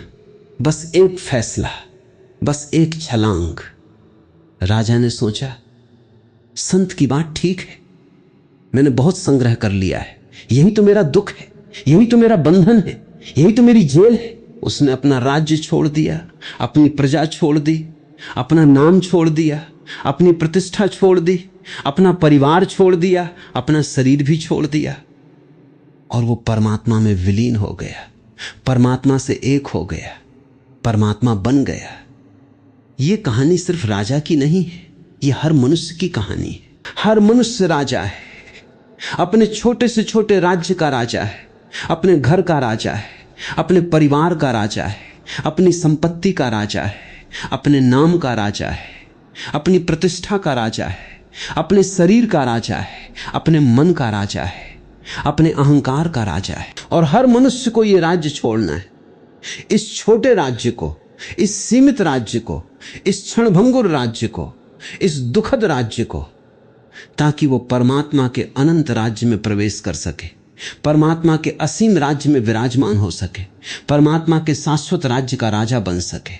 बस एक फैसला, बस एक छलांग। राजा ने सोचा, संत की बात ठीक है, मैंने बहुत संग्रह कर लिया है, यही तो मेरा दुख है, यही तो मेरा बंधन है, यही तो मेरी जेल है। उसने अपना राज्य छोड़ दिया, अपनी प्रजा छोड़ दी, अपना नाम छोड़ दिया, अपनी प्रतिष्ठा छोड़ दी, अपना परिवार छोड़ दिया, अपना शरीर भी छोड़ दिया, और वो परमात्मा में विलीन हो गया, परमात्मा से एक हो गया, परमात्मा बन गया। ये कहानी सिर्फ राजा की नहीं है, ये हर मनुष्य की कहानी है। हर मनुष्य राजा है, अपने छोटे से छोटे राज्य का राजा है, अपने घर का राजा है, अपने परिवार का राजा है, अपनी संपत्ति का राजा है, अपने नाम का राजा है, अपनी प्रतिष्ठा का राजा है, अपने शरीर का राजा है, अपने मन का राजा है, अपने अहंकार का राजा है। और हर मनुष्य को यह राज्य छोड़ना है। इस छोटे राज्य को इस सीमित राज्य को, इस क्षणभंगुर राज्य को, इस दुखद राज्य को, ताकि वो परमात्मा के अनंत राज्य में प्रवेश कर सके, परमात्मा के असीम राज्य में विराजमान हो सके, परमात्मा के शाश्वत राज्य का राजा बन सके।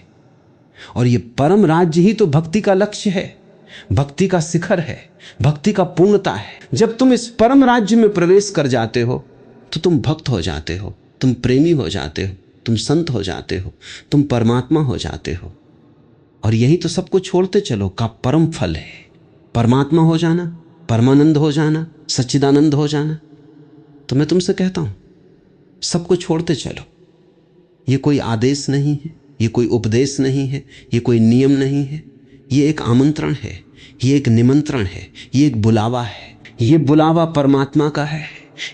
और ये परम राज्य ही तो भक्ति का लक्ष्य है, भक्ति का शिखर है, भक्ति का पूर्णता है। जब तुम इस परम राज्य में प्रवेश कर जाते हो तो तुम भक्त हो जाते हो, तुम प्रेमी हो जाते हो, तुम संत हो जाते हो, तुम परमात्मा हो जाते हो। और यही तो सबको छोड़ते चलो का परम फल है, परमात्मा हो जाना, परमानंद हो जाना, सच्चिदानंद हो जाना। तो मैं तुमसे कहता हूं, सबको छोड़ते चलो। ये कोई आदेश नहीं है, ये कोई उपदेश नहीं है, ये कोई नियम नहीं है, ये एक आमंत्रण है, ये एक निमंत्रण है, ये एक बुलावा है। ये बुलावा परमात्मा का है,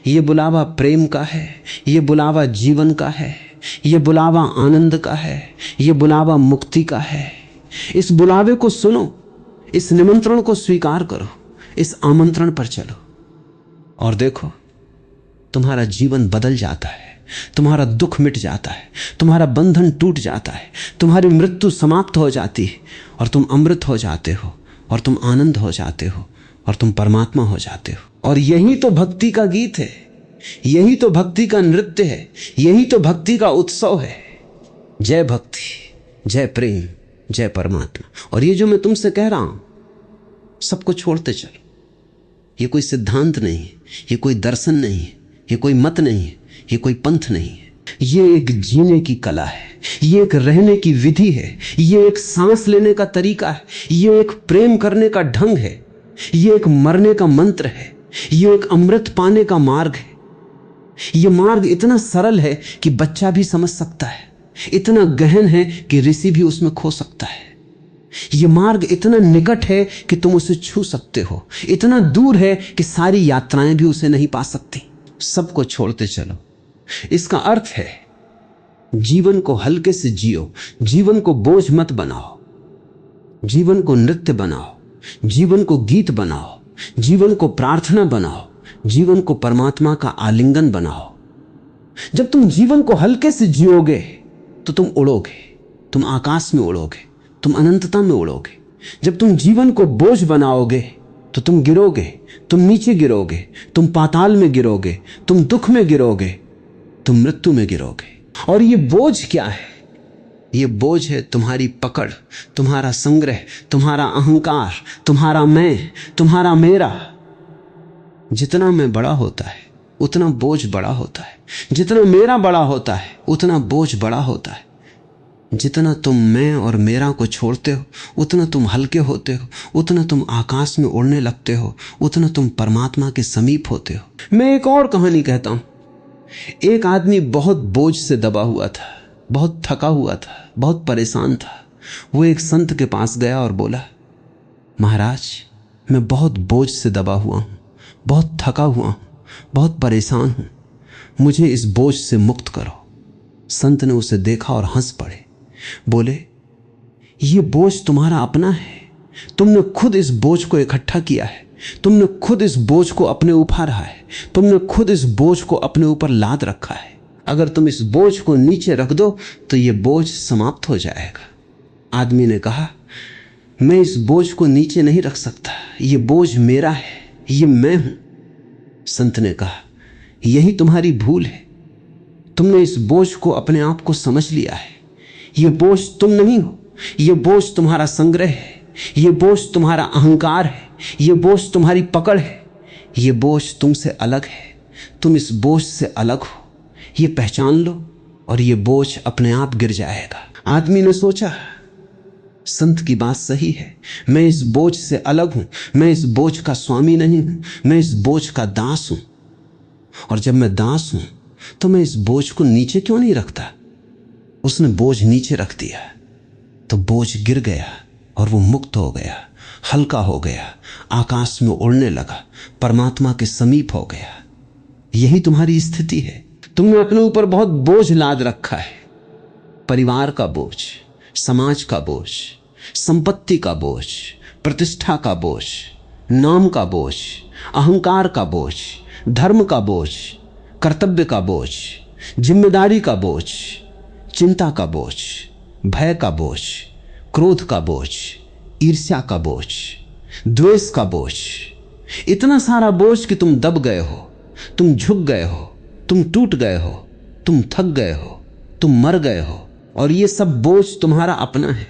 ये बुलावा प्रेम का है, ये बुलावा जीवन का है, ये बुलावा आनंद का है, ये बुलावा मुक्ति का है। इस बुलावे को सुनो, इस निमंत्रण को स्वीकार करो, इस आमंत्रण पर चलो और देखो तुम्हारा जीवन बदल जाता है, तुम्हारा दुख मिट जाता है, तुम्हारा बंधन टूट जाता है, तुम्हारी मृत्यु समाप्त हो जाती है और तुम अमृत हो जाते हो और तुम आनंद हो जाते हो और तुम परमात्मा हो जाते हो। और यही तो भक्ति का गीत है, यही तो भक्ति का नृत्य है, यही तो भक्ति का उत्सव है। जय भक्ति, जय प्रेम, जय परमात्मा। और ये जो मैं तुमसे कह रहा हूं, सबको छोड़ते चलो। ये कोई सिद्धांत नहीं है, ये कोई दर्शन नहीं है, ये कोई मत नहीं है, ये कोई पंथ नहीं है। ये एक जीने की कला है, ये एक रहने की विधि है, ये एक सांस लेने का तरीका है, ये एक प्रेम करने का ढंग है, ये एक मरने का मंत्र है, ये एक अमृत पाने का मार्ग है। ये मार्ग इतना सरल है कि बच्चा भी समझ सकता है, इतना गहन है कि ऋषि भी उसमें खो सकता है। ये मार्ग इतना निकट है कि तुम उसे छू सकते हो, इतना दूर है कि सारी यात्राएं भी उसे नहीं पा सकती। सबको छोड़ते चलो। इसका अर्थ है जीवन को हल्के से जियो, जीवन को बोझ मत बनाओ, जीवन को नृत्य बनाओ, जीवन को गीत बनाओ, जीवन को प्रार्थना बनाओ, जीवन को परमात्मा का आलिंगन बनाओ। जब तुम जीवन को हल्के से जियोगे तो तुम उड़ोगे, तुम आकाश में उड़ोगे, तुम अनंतता में उड़ोगे। जब तुम जीवन को बोझ बनाओगे तो तुम गिरोगे, तुम नीचे गिरोगे, तुम पाताल में गिरोगे, तुम दुख में गिरोगे, तुम मृत्यु में गिरोगे। और ये बोझ क्या है? ये बोझ है तुम्हारी पकड़, तुम्हारा संग्रह, तुम्हारा अहंकार, तुम्हारा मैं, तुम्हारा मेरा। जितना मैं बड़ा होता है उतना बोझ बड़ा होता है, जितना मेरा बड़ा होता है उतना बोझ बड़ा होता है। जितना तुम मैं और मेरा को छोड़ते हो उतना तुम हल्के होते हो, उतना तुम आकाश में उड़ने लगते हो, उतना तुम परमात्मा के समीप होते हो। मैं एक और कहानी कहता हूं। एक आदमी बहुत बोझ से दबा हुआ था, बहुत थका हुआ था, बहुत परेशान था। वो एक संत के पास गया और बोला, महाराज मैं बहुत बोझ से दबा हुआ हूं, बहुत थका हुआ हूं, बहुत परेशान हूं, मुझे इस बोझ से मुक्त करो। संत ने उसे देखा और हंस पड़े। बोले, ये बोझ तुम्हारा अपना है, तुमने खुद इस बोझ को इकट्ठा किया है, तुमने खुद इस बोझ को अपने ऊपर रहा है, तुमने खुद इस बोझ को अपने ऊपर लाद रखा है। अगर तुम इस बोझ को नीचे रख दो तो ये बोझ समाप्त हो जाएगा। आदमी ने कहा, मैं इस बोझ को नीचे नहीं रख सकता, ये बोझ मेरा है, ये मैं हूं। संत ने कहा, यही तुम्हारी भूल है, तुमने इस बोझ को अपने आप को समझ लिया है। ये बोझ तुम नहीं हो, ये बोझ तुम्हारा संग्रह है, ये बोझ तुम्हारा अहंकार है, ये बोझ तुम्हारी पकड़ है, ये बोझ तुमसे अलग है। तुम इस बोझ से अलग हो, ये पहचान लो और ये बोझ अपने आप गिर जाएगा। आदमी ने सोचा, संत की बात सही है, मैं इस बोझ से अलग हूं, मैं इस बोझ का स्वामी नहीं हूं, मैं इस बोझ का दास हूं। और जब मैं दास हूं तो मैं इस बोझ को नीचे क्यों नहीं रखता? उसने बोझ नीचे रख दिया तो बोझ गिर गया और वो मुक्त हो गया, हल्का हो गया, आकाश में उड़ने लगा, परमात्मा के समीप हो गया। यही तुम्हारी स्थिति है। तुमने अपने ऊपर बहुत बोझ लाद रखा है, परिवार का बोझ, समाज का बोझ, संपत्ति का बोझ, प्रतिष्ठा का बोझ, नाम का बोझ, अहंकार का बोझ, धर्म का बोझ, कर्तव्य का बोझ, जिम्मेदारी का बोझ, चिंता का बोझ, भय का बोझ, क्रोध का बोझ, ईर्ष्या का बोझ, द्वेष का बोझ, इतना सारा बोझ कि तुम दब गए हो, तुम झुक गए हो, तुम टूट गए हो, तुम थक गए हो, तुम मर गए हो। और ये सब बोझ तुम्हारा अपना है।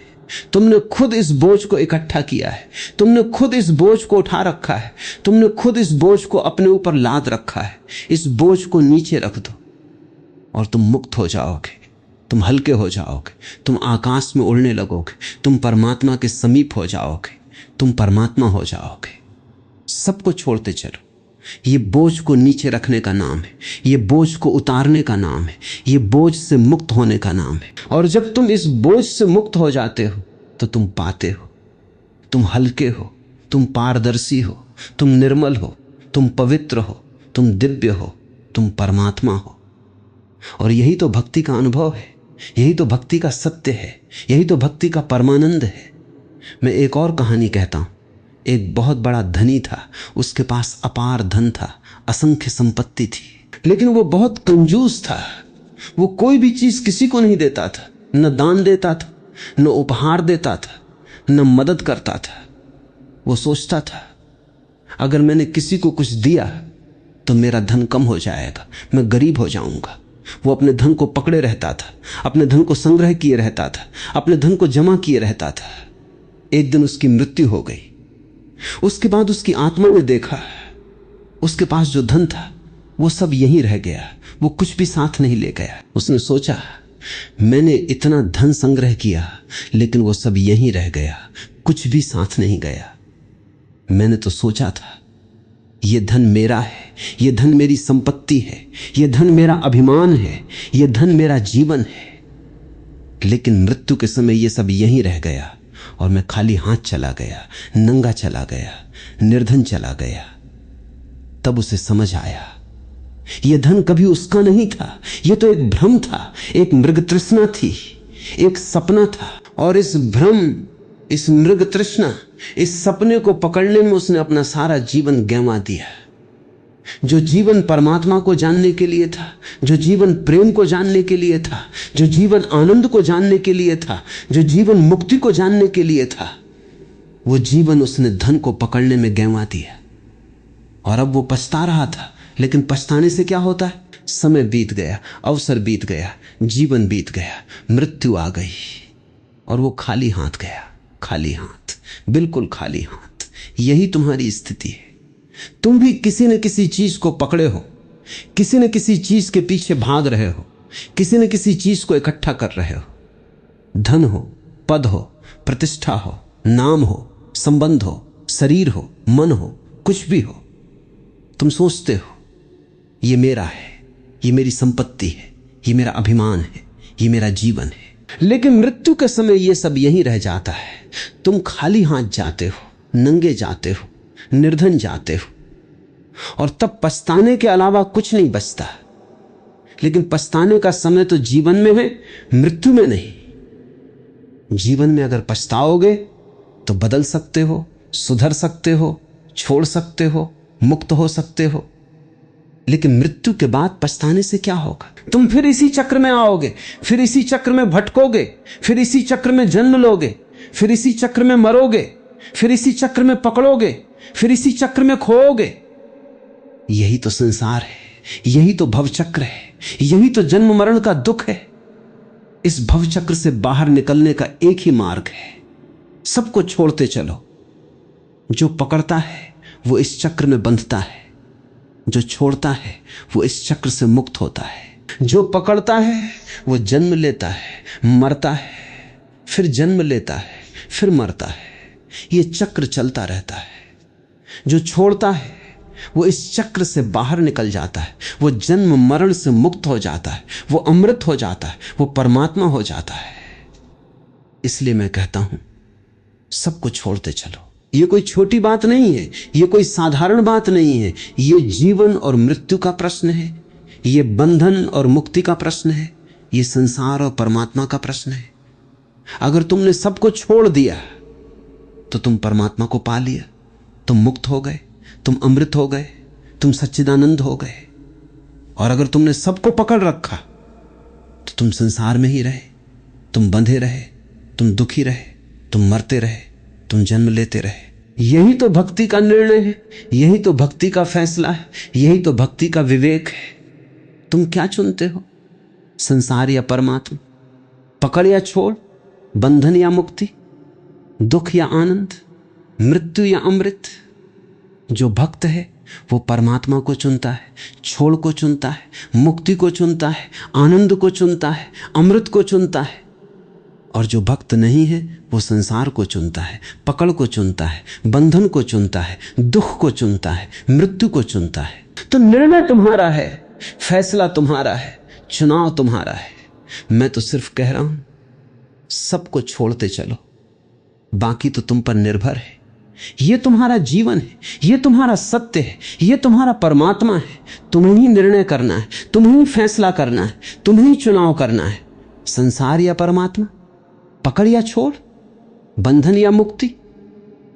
तुमने खुद इस बोझ को इकट्ठा किया है, तुमने खुद इस बोझ को उठा रखा है, तुमने खुद इस बोझ को अपने ऊपर लाद रखा है। इस बोझ को नीचे रख दो और तुम मुक्त हो जाओगे, तुम हल्के हो जाओगे, तुम आकाश में उड़ने लगोगे, तुम परमात्मा के समीप हो जाओगे, तुम परमात्मा हो जाओगे। सबको छोड़ते चलो। ये बोझ को नीचे रखने का नाम है, ये बोझ को उतारने का नाम है, ये बोझ से मुक्त होने का नाम है। और जब तुम इस बोझ से मुक्त हो जाते हो तो तुम पाते हो, तुम हल्के हो, तुम पारदर्शी हो, तुम निर्मल हो, तुम पवित्र हो, तुम दिव्य हो, तुम परमात्मा हो। और यही तो भक्ति का अनुभव है, यही तो भक्ति का सत्य है, यही तो भक्ति का परमानंद है। मैं एक और कहानी कहता हूं। एक बहुत बड़ा धनी था, उसके पास अपार धन था, असंख्य संपत्ति थी, लेकिन वो बहुत कंजूस था। वो कोई भी चीज किसी को नहीं देता था, न दान देता था, न उपहार देता था, न मदद करता था। वो सोचता था अगर मैंने किसी को कुछ दिया तो मेरा धन कम हो जाएगा, मैं गरीब हो जाऊंगा। वो अपने धन को पकड़े रहता था, अपने धन को संग्रह किए रहता था, अपने धन को जमा किए रहता था। एक दिन उसकी मृत्यु हो गई। उसके बाद उसकी आत्मा ने देखा उसके पास जो धन था वो सब यहीं रह गया, वो कुछ भी साथ नहीं ले गया। उसने सोचा मैंने इतना धन संग्रह किया लेकिन वो सब यहीं रह गया, कुछ भी साथ नहीं गया। मैंने तो सोचा था ये धन मेरा है, ये धन मेरी संपत्ति है, ये धन मेरा अभिमान है, ये धन मेरा जीवन है। लेकिन मृत्यु के समय ये सब यहीं रह गया और मैं खाली हाथ चला गया, नंगा चला गया, निर्धन चला गया। तब उसे समझ आया यह धन कभी उसका नहीं था, यह तो एक भ्रम था, एक मृग तृष्णा थी, एक सपना था। और इस भ्रम, इस मृग तृष्णा, इस सपने को पकड़ने में उसने अपना सारा जीवन गंवा दिया। जो जीवन परमात्मा को जानने के लिए था, जो जीवन प्रेम को जानने के लिए था, जो जीवन आनंद को जानने के लिए था, जो जीवन मुक्ति को जानने के लिए था, वो जीवन उसने धन को पकड़ने में गंवा दिया। और अब वो पछता रहा था। लेकिन पछताने से क्या होता है? समय बीत गया, अवसर बीत गया, जीवन बीत गया, मृत्यु आ गई और वो खाली हाथ गया। खाली हाथ, बिल्कुल खाली हाथ। यही तुम्हारी स्थिति है। तुम भी किसी न किसी चीज को पकड़े हो, किसी न किसी चीज के पीछे भाग रहे हो, किसी न किसी चीज को इकट्ठा कर रहे हो। धन हो, पद हो, प्रतिष्ठा हो, नाम हो, संबंध हो, शरीर हो, मन हो, कुछ भी हो। तुम सोचते हो ये मेरा है, ये मेरी संपत्ति है, ये मेरा अभिमान है, ये मेरा जीवन है। लेकिन मृत्यु के समय ये सब यहीं रह जाता है। तुम खाली हाथ जाते हो, नंगे जाते हो, निर्धन जाते हो और तब पछताने के अलावा कुछ नहीं बचता। लेकिन पछताने का समय तो जीवन में है, मृत्यु में नहीं। जीवन में अगर पछताओगे तो बदल सकते हो, सुधर सकते हो, छोड़ सकते हो, मुक्त हो सकते हो। लेकिन मृत्यु के बाद पछताने से क्या होगा? तुम फिर इसी चक्र में आओगे, फिर इसी चक्र में भटकोगे, फिर इसी चक्र में जन्म लोगे, फिर इसी चक्र में मरोगे, फिर इसी चक्र में पकड़ोगे, फिर इसी चक्र में खोओगे। यही तो संसार है, यही तो भवचक्र है, यही तो जन्म मरण का दुख है। इस भवचक्र से बाहर निकलने का एक ही मार्ग है, सबको छोड़ते चलो। जो पकड़ता है वो इस चक्र में बंधता है, जो छोड़ता है वो इस चक्र से मुक्त होता है। जो पकड़ता है वो जन्म लेता है, मरता है, फिर जन्म लेता है, फिर मरता है। ये चक्र चलता रहता है। जो छोड़ता है वो इस चक्र से बाहर निकल जाता है, वो जन्म मरण से मुक्त हो जाता है, वो अमृत हो जाता है, वो परमात्मा हो जाता है। इसलिए मैं कहता हूं सबको छोड़ते चलो। ये कोई छोटी बात नहीं है, ये कोई साधारण बात नहीं है। ये जीवन और मृत्यु का प्रश्न है, ये बंधन और मुक्ति का प्रश्न है, ये संसार और परमात्मा का प्रश्न है। अगर तुमने सबको छोड़ दिया तो तुम परमात्मा को पा लिया, तुम मुक्त हो गए, तुम अमृत हो गए, तुम सच्चिदानंद हो गए। और अगर तुमने सबको पकड़ रखा तो तुम संसार में ही रहे, तुम बंधे रहे, तुम दुखी रहे, तुम मरते रहे, तुम जन्म लेते रहे। यही तो भक्ति का निर्णय है, यही तो भक्ति का फैसला है, यही तो भक्ति का विवेक है। तुम क्या चुनते हो, संसार या परमात्मा, पकड़ या छोड़, बंधन या मुक्ति, दुख या आनंद, मृत्यु या अमृत? जो भक्त है वो परमात्मा को चुनता है, छोड़ को चुनता है, मुक्ति को चुनता है, आनंद को चुनता है, अमृत को चुनता है। और जो भक्त नहीं है वो संसार को चुनता है, पकड़ को चुनता है, बंधन को चुनता है, दुख को चुनता है, मृत्यु को चुनता है। तो निर्णय तुम्हारा है, फैसला तुम्हारा है, चुनाव तुम्हारा है। मैं तो सिर्फ कह रहा हूं सबको छोड़ते चलो, बाकी तो तुम पर निर्भर है। ये तुम्हारा जीवन है, ये तुम्हारा सत्य है, ये तुम्हारा परमात्मा है। तुम्हें ही निर्णय करना है, तुम्हें ही फैसला करना है, तुम्हें ही चुनाव करना है। संसार या परमात्मा, पकड़ या छोड़, बंधन या मुक्ति,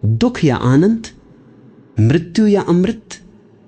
दुख या आनंद, मृत्यु या अमृत।